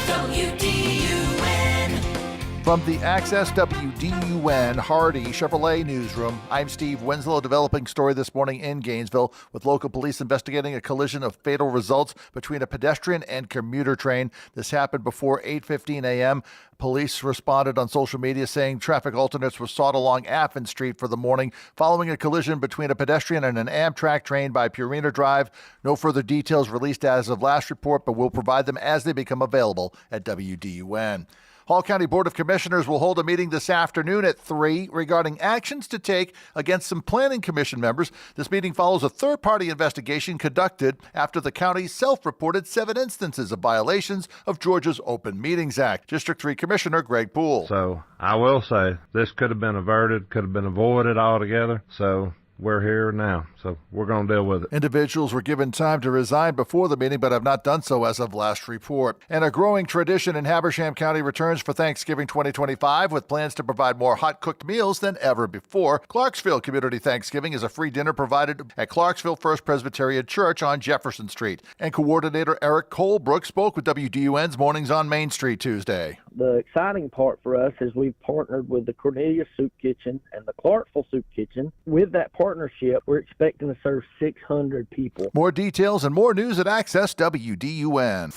From the Access WDUN Hardy Chevrolet Newsroom, I'm Steve Winslow, developing story this morning in Gainesville with local police investigating a collision of fatal results between a pedestrian and commuter train. This happened before 8:15 a.m. Police responded on social media saying traffic alternates were sought along Affen Street for the morning following a collision between a pedestrian and an Amtrak train by Purina Drive. No further details released as of last report, but we'll provide them as they become available at WDUN. Hall County Board of Commissioners will hold a meeting this afternoon at 3 regarding actions to take against some Planning Commission members. This meeting follows a third-party investigation conducted after the county self-reported 7 instances of violations of Georgia's Open Meetings Act. District 3 Commissioner Greg Poole. So I will say this could have been averted, could have been avoided altogether. So we're here now, so we're going to deal with it. Individuals were given time to resign before the meeting, but have not done so as of last report. And a growing tradition in Habersham County returns for Thanksgiving 2025 with plans to provide more hot-cooked meals than ever before. Clarksville Community Thanksgiving is a free dinner provided at Clarksville First Presbyterian Church on Jefferson Street. And coordinator Eric Colebrook spoke with WDUN's Mornings on Main Street Tuesday. The exciting part for us is we've partnered with the Cornelius Soup Kitchen and the Clarksville Soup Kitchen. With that partnership, we're expecting to serve 600 people. More details and more news at Access WDUN.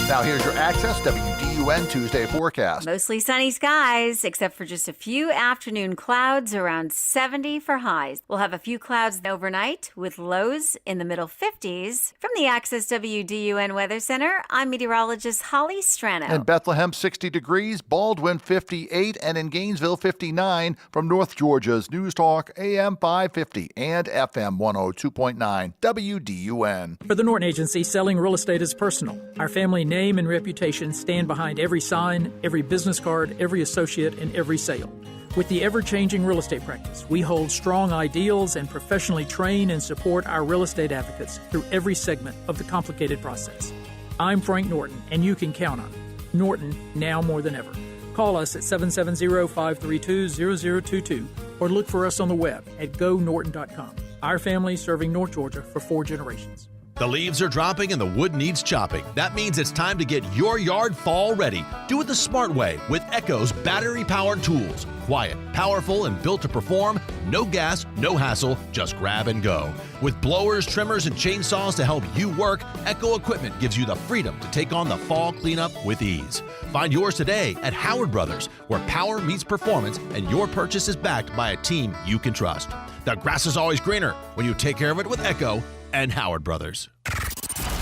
Now here's your Access WDUN Tuesday forecast. Mostly sunny skies, except for just a few afternoon clouds, around 70 for highs. We'll have a few clouds overnight with lows in the middle 50s. From the Access WDUN Weather Center, I'm meteorologist Holly Strano. In Bethlehem, 60 degrees, Baldwin, 58, and in Gainesville, 59. From North Georgia's News Talk, AM 550 and FM 102.9 WDUN. For the Norton Agency, selling real estate is personal. Our family name and reputation stand behind every sign, every business card, every associate, and every sale. With the ever-changing real estate practice, we hold strong ideals and professionally train and support our real estate advocates through every segment of the complicated process. I'm Frank Norton, and you can count on it. Norton, now more than ever. Call us at 770-532-0022 or look for us on the web at gonorton.com. Our family serving North Georgia for 4 generations. The leaves are dropping and the wood needs chopping. That means it's time to get your yard fall ready. Do it the smart way with Echo's battery-powered tools. Quiet, powerful, and built to perform. No gas, no hassle, just grab and go. With blowers, trimmers, and chainsaws to help you work, Echo Equipment gives you the freedom to take on the fall cleanup with ease. Find yours today at Howard Brothers, where power meets performance and your purchase is backed by a team you can trust. The grass is always greener when you take care of it with Echo and Howard Brothers.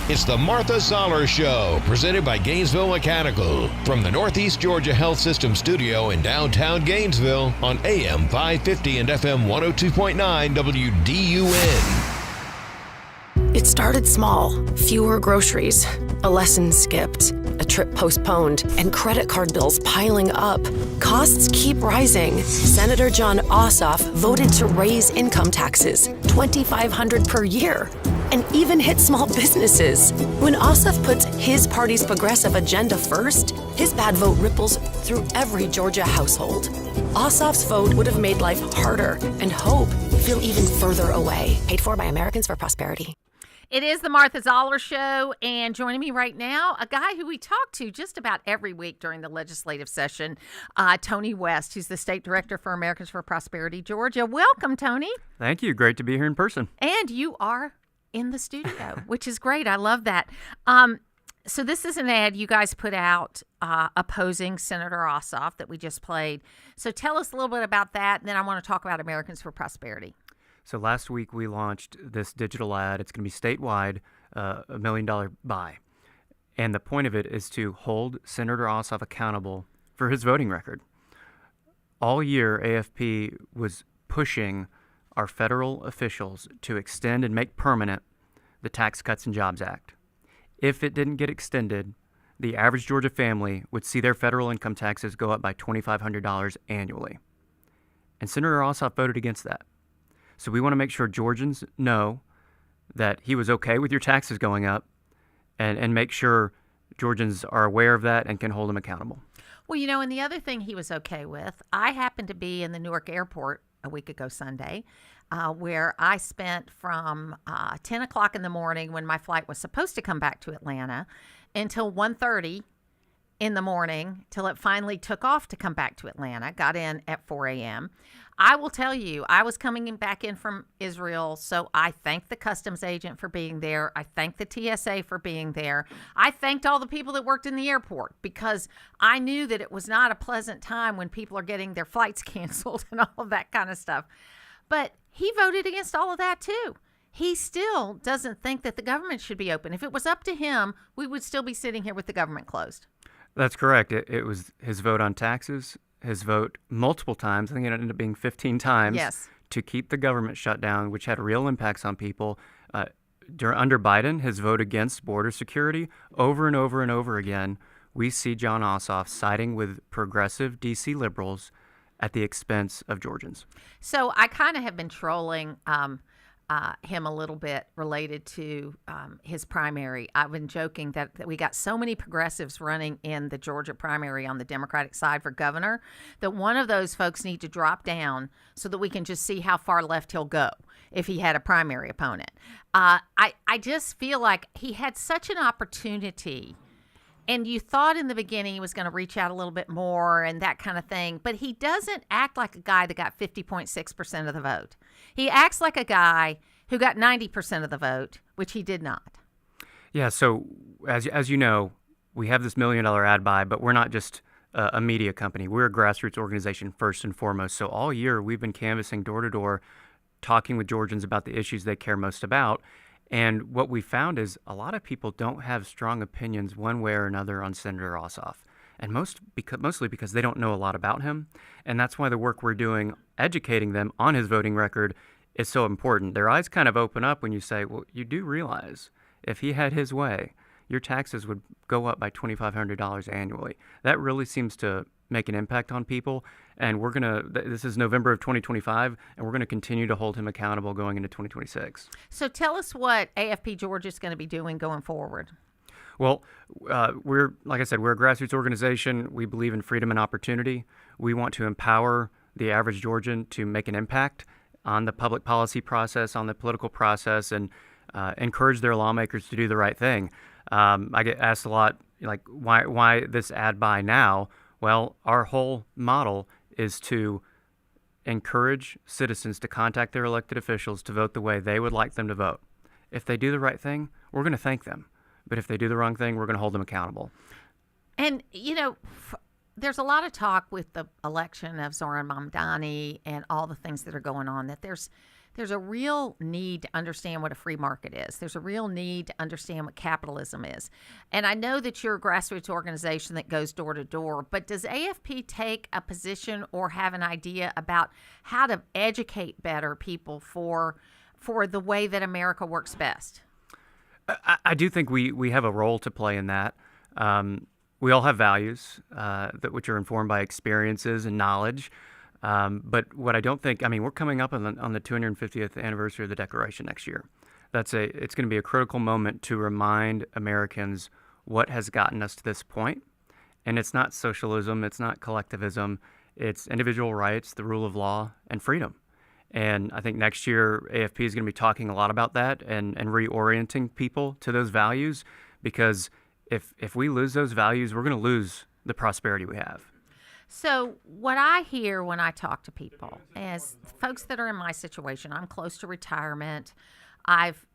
It's the Martha Zoller Show, presented by Gainesville Mechanical. From the Northeast Georgia Health System studio in downtown Gainesville on AM 550 and FM 102.9 WDUN. It started small. Fewer groceries, a lesson skipped, a trip postponed, and credit card bills piling up. Costs keep rising. Senator John Ossoff voted to raise income taxes, $2,500 per year. and even hit small businesses. When Ossoff puts his party's progressive agenda first, his bad vote ripples through every Georgia household. Ossoff's vote would have made life harder and hope feel even further away. Paid for by Americans for Prosperity. It is the Martha Zoller Show, and joining me right now, a guy who we talk to just about every week during the legislative session, Tony West, who's the State Director for Americans for Prosperity, Georgia. Welcome, Tony. Thank you. Great to be here in person. And you are in the studio, which is great. I love that. So this is an ad you guys put out opposing Senator Ossoff that we just played. So tell us a little bit about that, and then I want to talk about Americans for Prosperity. So last week we launched this digital ad. It's going to be statewide, $1 million buy. And the point of it is to hold Senator Ossoff accountable for his voting record. All year, AFP was pushing our federal officials to extend and make permanent the Tax Cuts and Jobs Act. If it didn't get extended, the average Georgia family would see their federal income taxes go up by $2,500 annually. And Senator Ossoff voted against that. So we want to make sure Georgians know that he was okay with your taxes going up and make sure Georgians are aware of that and can hold him accountable. Well, you know, and the other thing he was okay with, I happened to be in the Newark airport a week ago Sunday, where I spent from 10 o'clock in the morning when my flight was supposed to come back to Atlanta until 1:30 in the morning till it finally took off to come back to Atlanta, got in at 4 a.m. I will tell you, I was coming back in from Israel, so I thank the customs agent for being there. I thank the TSA for being there. I thanked all the people that worked in the airport because I knew that it was not a pleasant time when people are getting their flights canceled and all of that kind of stuff. But he voted against all of that too. He still doesn't think that the government should be open. If it was up to him, we would still be sitting here with the government closed. That's correct. It was his vote on taxes, his vote multiple times, I think it ended up being 15 times, yes, to keep the government shut down, which had real impacts on people. Under Biden, his vote against border security, over and over and over again, we see John Ossoff siding with progressive D.C. liberals at the expense of Georgians. So I kind of have been trolling him a little bit related to his primary. I've been joking that we got so many progressives running in the Georgia primary on the Democratic side for governor that one of those folks need to drop down so that we can just see how far left he'll go if he had a primary opponent. I just feel like he had such an opportunity. And you thought in the beginning he was going to reach out a little bit more and that kind of thing. But he doesn't act like a guy that got 50.6% of the vote. He acts like a guy who got 90% of the vote, which he did not. Yeah, so as you know, we have this $1 million ad buy, but we're not just a media company. We're a grassroots organization first and foremost. So all year we've been canvassing door to door, talking with Georgians about the issues they care most about. And what we found is a lot of people don't have strong opinions one way or another on Senator Ossoff, and mostly because they don't know a lot about him. And that's why the work we're doing, educating them on his voting record, is so important. Their eyes kind of open up when you say, well, you do realize if he had his way, your taxes would go up by $2,500 annually. That really seems to make an impact on people. And this is November of 2025, and we're going to continue to hold him accountable going into 2026. So tell us what AFP Georgia is going to be doing going forward. Well, like I said, we're a grassroots organization. We believe in freedom and opportunity. We want to empower the average Georgian to make an impact on the public policy process, on the political process, and encourage their lawmakers to do the right thing. I get asked a lot, like, why this ad buy now? Well, our whole model is to encourage citizens to contact their elected officials to vote the way they would like them to vote. If they do the right thing, we're going to thank them. But if they do the wrong thing, we're going to hold them accountable. And, you know, there's a lot of talk with the election of Zoran Mamdani and all the things that are going on, that there's a real need to understand what a free market is. There's a real need to understand what capitalism is. And I know that you're a grassroots organization that goes door to door, but does AFP take a position or have an idea about how to educate better people for the way that America works best? I do think we have a role to play in that. We all have values which are informed by experiences and knowledge. But what I don't think, we're coming up on the 250th anniversary of the Declaration next year. it's going to be a critical moment to remind Americans what has gotten us to this point. And it's not socialism, it's not collectivism, it's individual rights, the rule of law, and freedom. And I think next year AFP is going to be talking a lot about that and reorienting people to those values, because if we lose those values, we're going to lose the prosperity we have. So what I hear when I talk to people is folks that are in my situation. I'm close to retirement. I've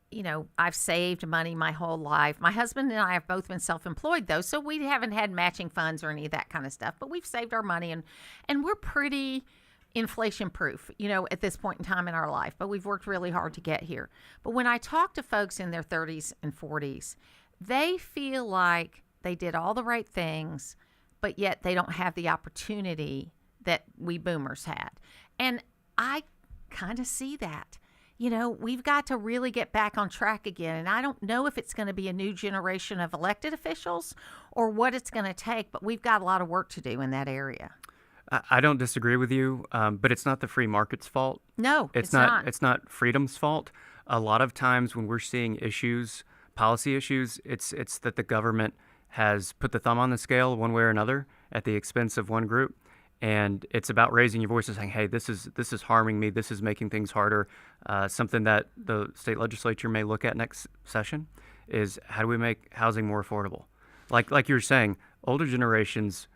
saved money my whole life. My husband and I have both been self-employed, though, so we haven't had matching funds or any of that kind of stuff. But we've saved our money, and we're pretty inflation-proof, at this point in time in our life. But we've worked really hard to get here. But when I talk to folks in their 30s and 40s, they feel like they did all the right things, but yet they don't have the opportunity that we boomers had. And I kind of see that. We've got to really get back on track again. And I don't know if it's going to be a new generation of elected officials or what it's going to take, but we've got a lot of work to do in that area. I don't disagree with you, but it's not the free market's fault. No, it's not. It's not freedom's fault. A lot of times when we're seeing issues, policy issues, it's that the government has put the thumb on the scale one way or another at the expense of one group. And it's about raising your voice and saying, hey, this is harming me. This is making things harder. Something that the state legislature may look at next session is, how do we make housing more affordable? Like you were saying, older generations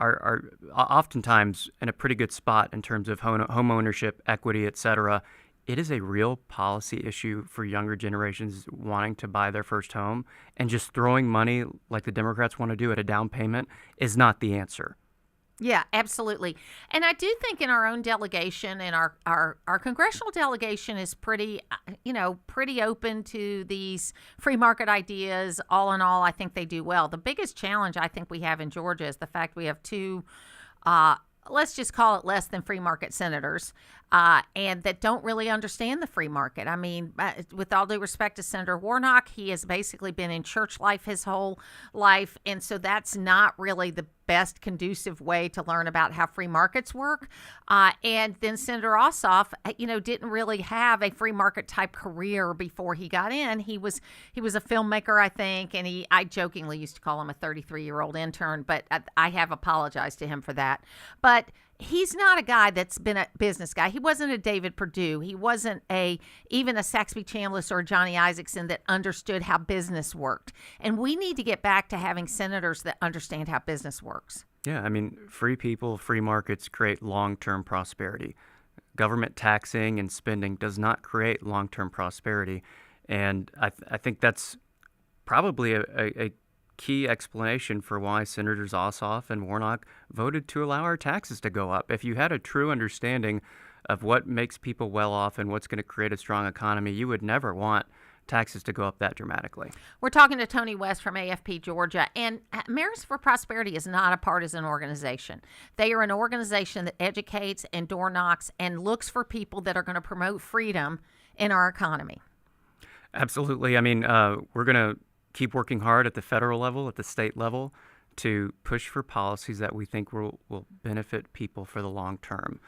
are oftentimes in a pretty good spot in terms of home ownership, equity, et cetera. It is a real policy issue for younger generations wanting to buy their first home, and just throwing money like the Democrats want to do at a down payment is not the answer. Yeah, absolutely. And I do think in our own delegation, and our congressional delegation is pretty open to these free market ideas. All in all, I think they do well. The biggest challenge I think we have in Georgia is the fact we have two, let's just call it less than free market senators, and that don't really understand the free market. I mean, with all due respect to Senator Warnock, he has basically been in church life his whole life, and so that's not really the best conducive way to learn about how free markets work. And then Senator Ossoff, didn't really have a free market type career before he got in. He was a filmmaker, I think, and I jokingly used to call him a 33-year-old intern, but I have apologized to him for that. But he's not a guy that's been a business guy. He wasn't a David Perdue. He wasn't even a Saxby Chambliss or Johnny Isakson that understood how business worked. And we need to get back to having senators that understand how business works. Yeah, I mean, free people, free markets create long-term prosperity. Government taxing and spending does not create long-term prosperity. And I think that's probably a key explanation for why Senators Ossoff and Warnock voted to allow our taxes to go up. If you had a true understanding of what makes people well off and what's going to create a strong economy, you would never want taxes to go up that dramatically. We're talking to Tony West from AFP Georgia, and Americans for Prosperity is not a partisan organization. They are an organization that educates and door knocks and looks for people that are going to promote freedom in our economy. Absolutely. I mean, we're going to keep working hard at the federal level, at the state level, to push for policies that we think will benefit people for the long term.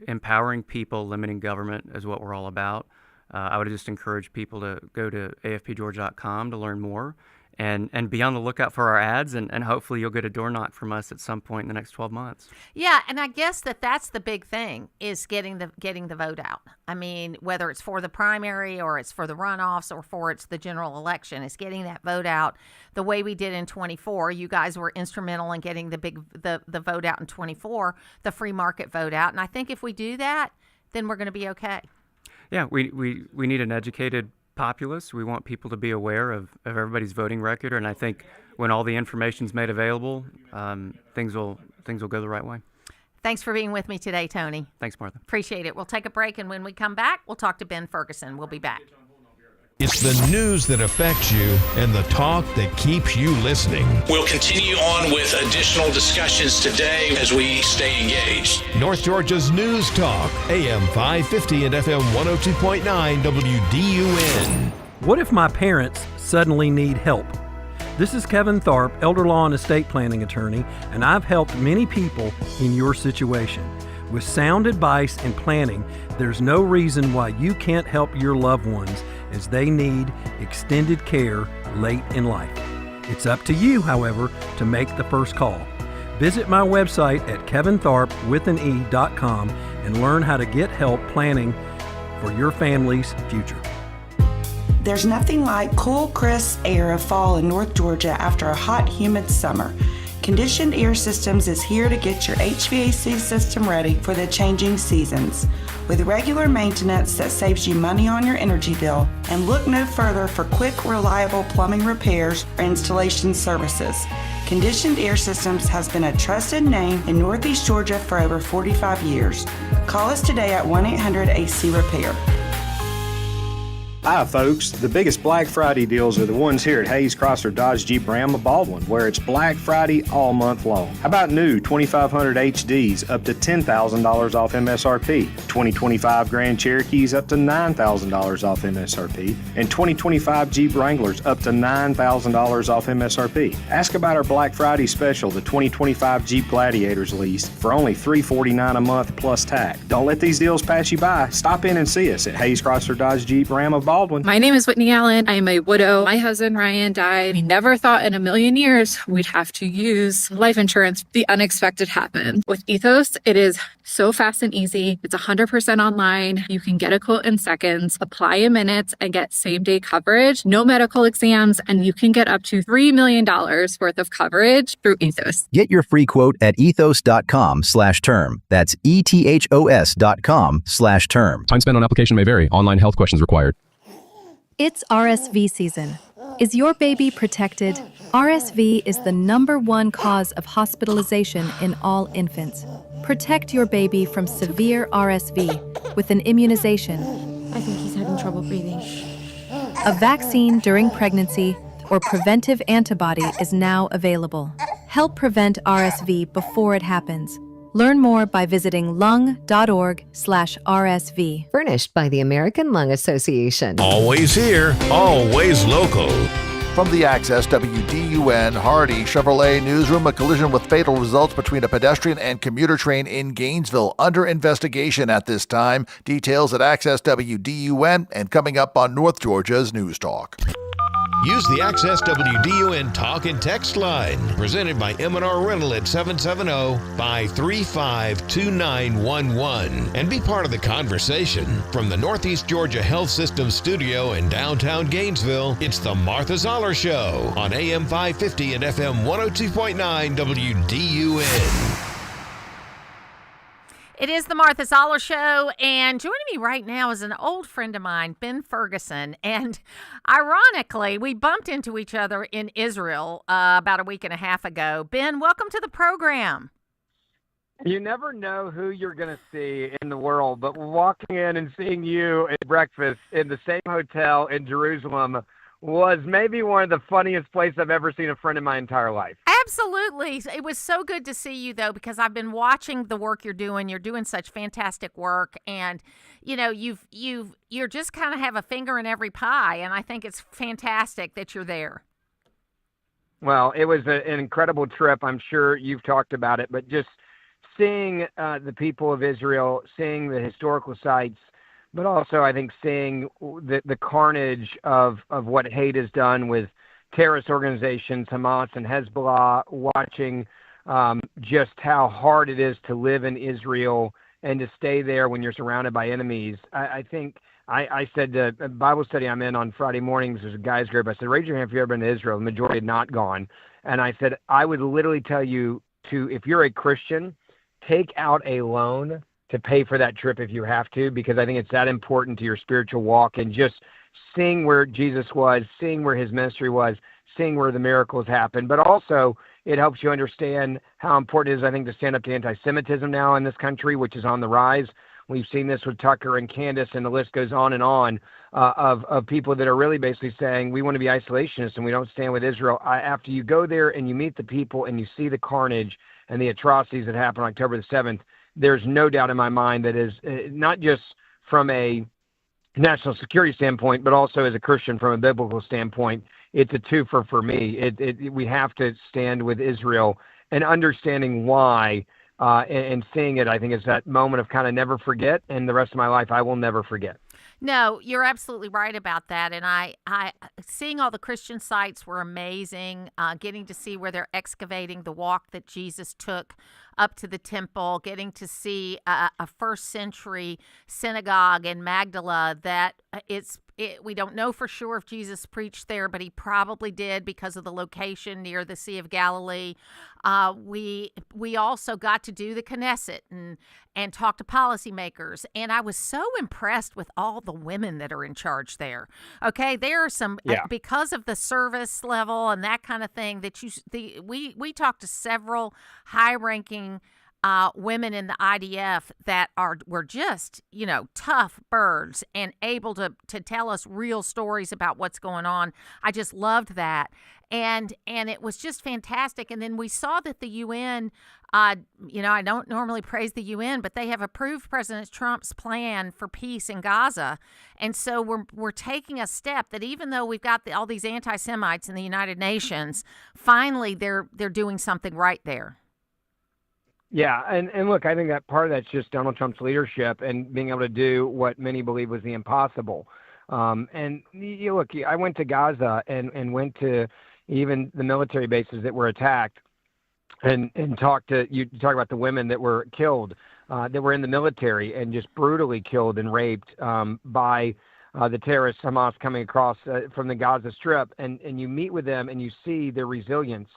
Empowering people, limiting government is what we're all about. I would just encourage people to go to afpgeorgia.com to learn more and be on the lookout for our ads, and hopefully you'll get a door knock from us at some point in the next 12 months. Yeah, and I guess that's the big thing, is getting the vote out. I mean, whether it's for the primary or it's for the runoffs or for it's the general election, it's getting that vote out the way we did in 24. You guys were instrumental in getting the vote out in 24, the free market vote out. And I think if we do that, then we're going to be okay. Yeah, we need an educated populace. We want people to be aware of everybody's voting record, and I think when all the information's made available, things will go the right way. Thanks for being with me today, Tony. Thanks, Martha. Appreciate it. We'll take a break, and when we come back, we'll talk to Ben Ferguson. We'll be back. It's the news that affects you and the talk that keeps you listening. We'll continue on with additional discussions today as we stay engaged. North Georgia's News Talk, AM 550 and FM 102.9 WDUN. What if my parents suddenly need help? This is Kevin Tharp, elder law and estate planning attorney, and I've helped many people in your situation. With sound advice and planning, there's no reason why you can't help your loved ones as they need extended care late in life. It's up to you, however, to make the first call. Visit my website at kevintharpe.com and learn how to get help planning for your family's future. There's nothing like cool, crisp air of fall in North Georgia after a hot, humid summer. Conditioned Air Systems is here to get your HVAC system ready for the changing seasons. With regular maintenance that saves you money on your energy bill, and look no further for quick, reliable plumbing repairs or installation services. Conditioned Air Systems has been a trusted name in Northeast Georgia for over 45 years. Call us today at 1-800-AC-REPAIR. Hi folks, the biggest Black Friday deals are the ones here at Hayes Chrysler Dodge Jeep Ram of Baldwin, where it's Black Friday all month long. How about new 2500 HDs up to $10,000 off MSRP, 2025 Grand Cherokees up to $9,000 off MSRP, and 2025 Jeep Wranglers up to $9,000 off MSRP. Ask about our Black Friday special, the 2025 Jeep Gladiators lease, for only $349 a month plus tax. Don't let these deals pass you by. Stop in and see us at Hayes Chrysler Dodge Jeep Ram of Baldwin. My name is Whitney Allen. I'm a widow. My husband Ryan died. We never thought in a million years we'd have to use life insurance. The unexpected happened. With Ethos, it is so fast and easy. It's 100% online. You can get a quote in seconds, apply in minutes, and get same-day coverage. No medical exams, and you can get up to $3 million worth of coverage through Ethos. Get your free quote at ethos.com/term. That's ethos.com/term. Time spent on application may vary. Online health questions required. It's RSV season. Is your baby protected? RSV is the #1 cause of hospitalization in all infants. Protect your baby from severe RSV with an immunization. I think he's having trouble breathing. A vaccine during pregnancy or preventive antibody is now available. Help prevent RSV before it happens. Learn more by visiting lung.org/RSV. Furnished by the American Lung Association. Always here, always local. From the Access WDUN Hardy Chevrolet newsroom, a collision with fatal results between a pedestrian and commuter train in Gainesville under investigation at this time. Details at Access WDUN and coming up on North Georgia's News Talk. Use the Access WDUN Talk and Text line, presented by M&R Rental at 770-535-2911, and be part of the conversation. From the Northeast Georgia Health System studio in downtown Gainesville, it's the Martha Zoller Show on AM 550 and FM 102.9 WDUN. It is the Martha Zoller Show, and joining me right now is an old friend of mine, Ben Ferguson. And ironically, we bumped into each other in Israel about a week and a half ago. Ben, welcome to the program. You never know who you're going to see in the world, but walking in and seeing you at breakfast in the same hotel in Jerusalem was maybe one of the funniest places I've ever seen a friend in my entire life. Absolutely. It was so good to see you, though, because I've been watching the work you're doing. You're doing such fantastic work, and you know, you're just kind of have a finger in every pie, and I think it's fantastic that you're there. Well, it was an incredible trip. I'm sure you've talked about it, but just seeing the people of Israel, seeing the historical sites, but also I think seeing the carnage of what hate has done with terrorist organizations, Hamas and Hezbollah, watching just how hard it is to live in Israel and to stay there when you're surrounded by enemies. I think I said to a Bible study I'm in on Friday mornings, there's a guys group, I said, raise your hand if you've ever been to Israel. The majority had not gone. And I said, I would literally tell you if you're a Christian, take out a loan to pay for that trip if you have to, because I think it's that important to your spiritual walk, and just seeing where Jesus was, seeing where his ministry was, seeing where the miracles happened. But also it helps you understand how important it is, I think, to stand up to anti-Semitism now in this country, which is on the rise. We've seen this with Tucker and Candace, and the list goes on and on of people that are really basically saying we want to be isolationists and we don't stand with Israel. After you go there and you meet the people and you see the carnage and the atrocities that happened on October the 7th, there's no doubt in my mind that is not just from a national security standpoint, but also as a Christian from a biblical standpoint, it's a twofer for me. We have to stand with Israel, and understanding why and seeing it, I think, is that moment of kind of never forget, and the rest of my life I will never forget. No, you're absolutely right about that. And I seeing all the Christian sites were amazing. Getting to see where they're excavating the walk that Jesus took up to the temple, getting to see a first century synagogue in Magdala that we don't know for sure if Jesus preached there, but he probably did because of the location near the Sea of Galilee. We also got to do the Knesset and talk to policymakers, and I was so impressed with all the women that are in charge there. Okay, there are some because of the service level and that kind of thing that we talked to several high-ranking women in the IDF that were just, tough birds and able to tell us real stories about what's going on. I just loved that. And it was just fantastic. And then we saw that the UN, I don't normally praise the UN, but they have approved President Trump's plan for peace in Gaza. And so we're taking a step that even though we've got all these anti-Semites in the United Nations, finally they're doing something right there. Yeah, and look, I think that part of that's just Donald Trump's leadership and being able to do what many believe was the impossible. And look, I went to Gaza and went to even the military bases that were attacked, and talk about the women that were killed, that were in the military and just brutally killed and raped by the terrorists, Hamas, coming across from the Gaza Strip, and you meet with them and you see their resilience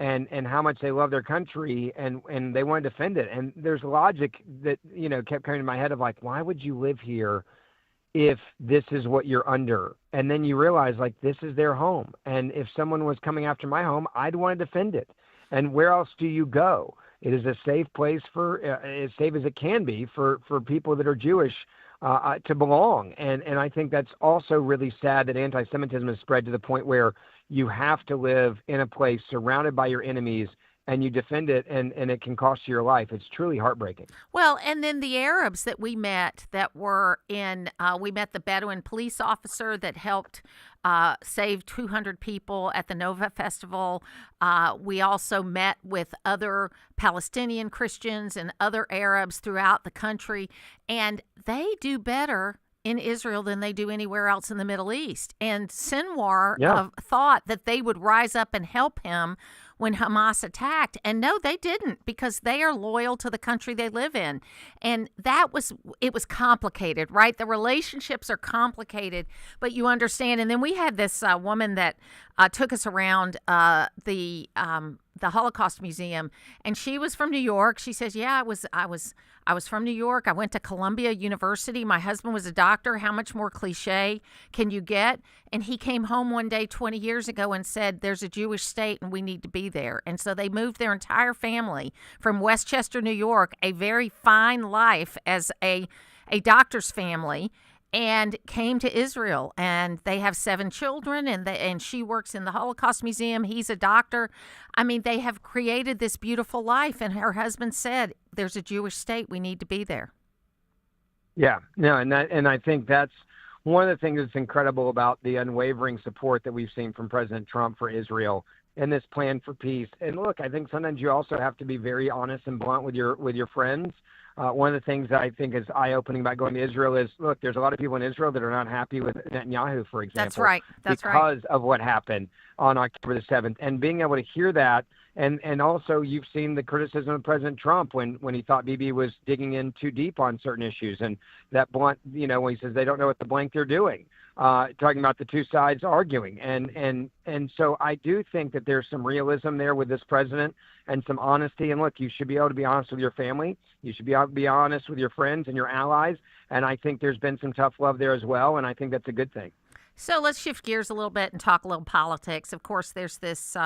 and how much they love their country and they want to defend it. And there's logic that, kept coming to my head of like, why would you live here if this is what you're under? And then you realize like this is their home. And if someone was coming after my home, I'd want to defend it. And where else do you go? It is a safe place as safe as it can be for people that are Jewish to belong. And I think that's also really sad that anti-Semitism has spread to the point where you have to live in a place surrounded by your enemies and you defend it, and it can cost you your life. It's truly heartbreaking. Well, and then the Arabs that we met that were we met the Bedouin police officer that helped save 200 people at the Nova Festival. We also met with other Palestinian Christians and other Arabs throughout the country, and they do better in Israel than they do anywhere else in the Middle East. And Sinwar thought that they would rise up and help him when Hamas attacked. And no, they didn't, because they are loyal to the country they live in. And it was complicated, right? The relationships are complicated, but you understand. And then we had this woman that took us around the Holocaust Museum, and she was from New York. She says, yeah, I was from New York. I went to Columbia University. My husband was a doctor. How much more cliche can you get? And he came home one day 20 years ago and said, there's a Jewish state and we need to be there. And so they moved their entire family from Westchester, New York, a very fine life as a doctor's family, and came to Israel. And they have 7 children, and she works in the Holocaust Museum. He's a doctor. I mean, they have created this beautiful life, and her husband said, there's a Jewish state, we need to be there. Yeah, no, and I think that's one of the things that's incredible about the unwavering support that we've seen from President Trump for Israel and this plan for peace. And look, I think sometimes you also have to be very honest and blunt with your friends. One of the things that I think is eye-opening about going to Israel is, look, there's a lot of people in Israel that are not happy with Netanyahu, for example. That's right. Because of what happened on October the 7th. And being able to hear that, and also you've seen the criticism of President Trump when he thought Bibi was digging in too deep on certain issues. And that blunt, when he says they don't know what the blank they're doing, talking about the two sides arguing. And so I do think that there's some realism there with this president and some honesty. And look, you should be able to be honest with your family. You should be able to be honest with your friends and your allies. And I think there's been some tough love there as well. And I think that's a good thing. So let's shift gears a little bit and talk a little politics. Of course, there's this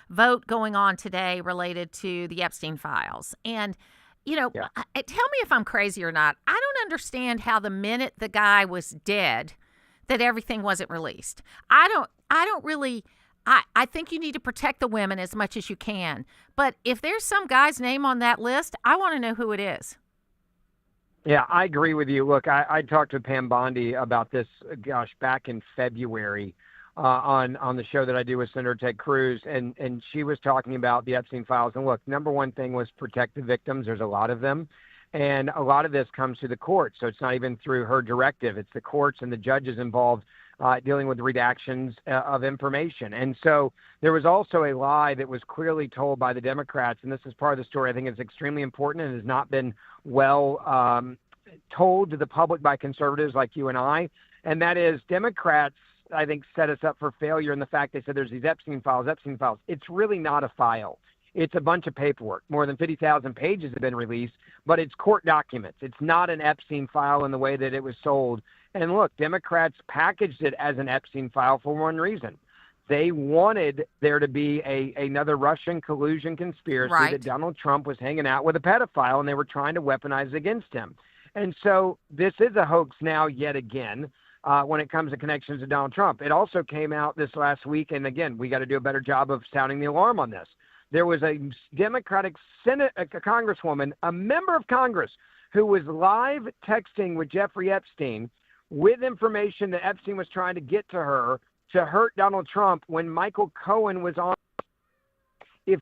vote going on today related to the Epstein files. And, tell me if I'm crazy or not. I don't understand how the minute the guy was dead that everything wasn't released. I think you need to protect the women as much as you can. But if there's some guy's name on that list, I want to know who it is. Yeah, I agree with you. Look, I talked to Pam Bondi about this, back in February on the show that I do with Senator Ted Cruz, and she was talking about the Epstein files. And look, number one thing was protect the victims. There's a lot of them. And a lot of this comes through the courts. So it's not even through her directive. It's the courts and the judges involved dealing with redactions of information. And so there was also a lie that was clearly told by the Democrats. And this is part of the story I think is extremely important and has not been well told to the public by conservatives like you and I. And that is Democrats, I think, set us up for failure in the fact they said there's these Epstein files. It's really not a file. It's a bunch of paperwork. More than 50,000 pages have been released, but it's court documents. It's not an Epstein file in the way that it was sold. And look, Democrats packaged it as an Epstein file for one reason. They wanted there to be another Russian collusion conspiracy that Donald Trump was hanging out with a pedophile, and they were trying to weaponize it against him. And so this is a hoax now yet again. When it comes to connections to Donald Trump. It also came out this last week, and again, we got to do a better job of sounding the alarm on this. There was a Democratic a congresswoman, a member of Congress, who was live texting with Jeffrey Epstein with information that Epstein was trying to get to her to hurt Donald Trump when Michael Cohen was on. If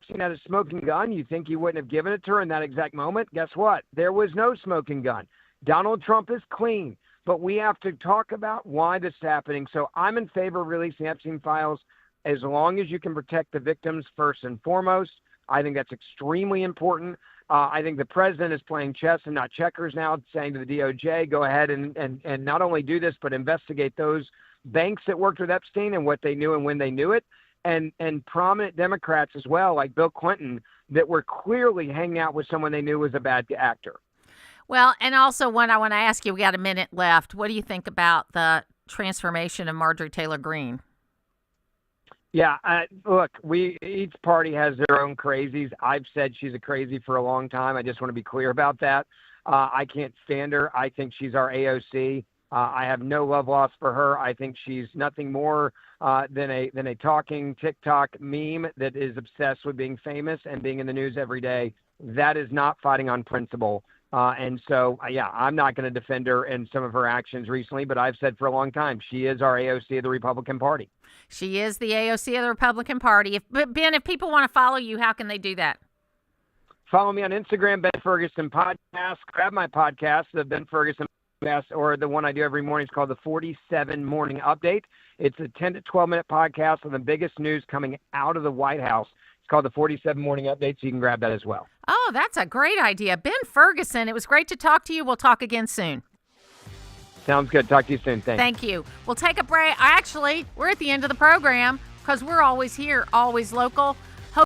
Epstein had a smoking gun, you think he wouldn't have given it to her in that exact moment? Guess what? There was no smoking gun. Donald Trump is clean. But we have to talk about why this is happening. So I'm in favor of releasing Epstein files as long as you can protect the victims first and foremost. I think that's extremely important. I think the president is playing chess and not checkers now, saying to the DOJ, go ahead and not only do this, but investigate those banks that worked with Epstein and what they knew and when they knew it. And prominent Democrats as well, like Bill Clinton, that were clearly hanging out with someone they knew was a bad actor. Well, and also one I want to ask you, we got a minute left. What do you think about the transformation of Marjorie Taylor Greene? Yeah, look, each party has their own crazies. I've said she's a crazy for a long time. I just want to be clear about that. I can't stand her. I think she's our AOC. I have no love lost for her. I think she's nothing more than a talking TikTok meme that is obsessed with being famous and being in the news every day. That is not fighting on principle. And so, I'm not going to defend her in some of her actions recently, but I've said for a long time, she is our AOC of the Republican Party. She is the AOC of the Republican Party. Ben, if people want to follow you, how can they do that? Follow me on Instagram, Ben Ferguson Podcast. Grab my podcast, the Ben Ferguson Podcast, or the one I do every morning. It's called the 47 Morning Update. It's a 10 to 12-minute podcast on the biggest news coming out of the White House. It's called the 47 Morning Update, so you can grab that as well. Oh, that's a great idea. Ben Ferguson, it was great to talk to you. We'll talk again soon. Sounds good. Talk to you soon. Thanks. Thank you. We'll take a break. Actually, we're at the end of the program because we're always here, always local.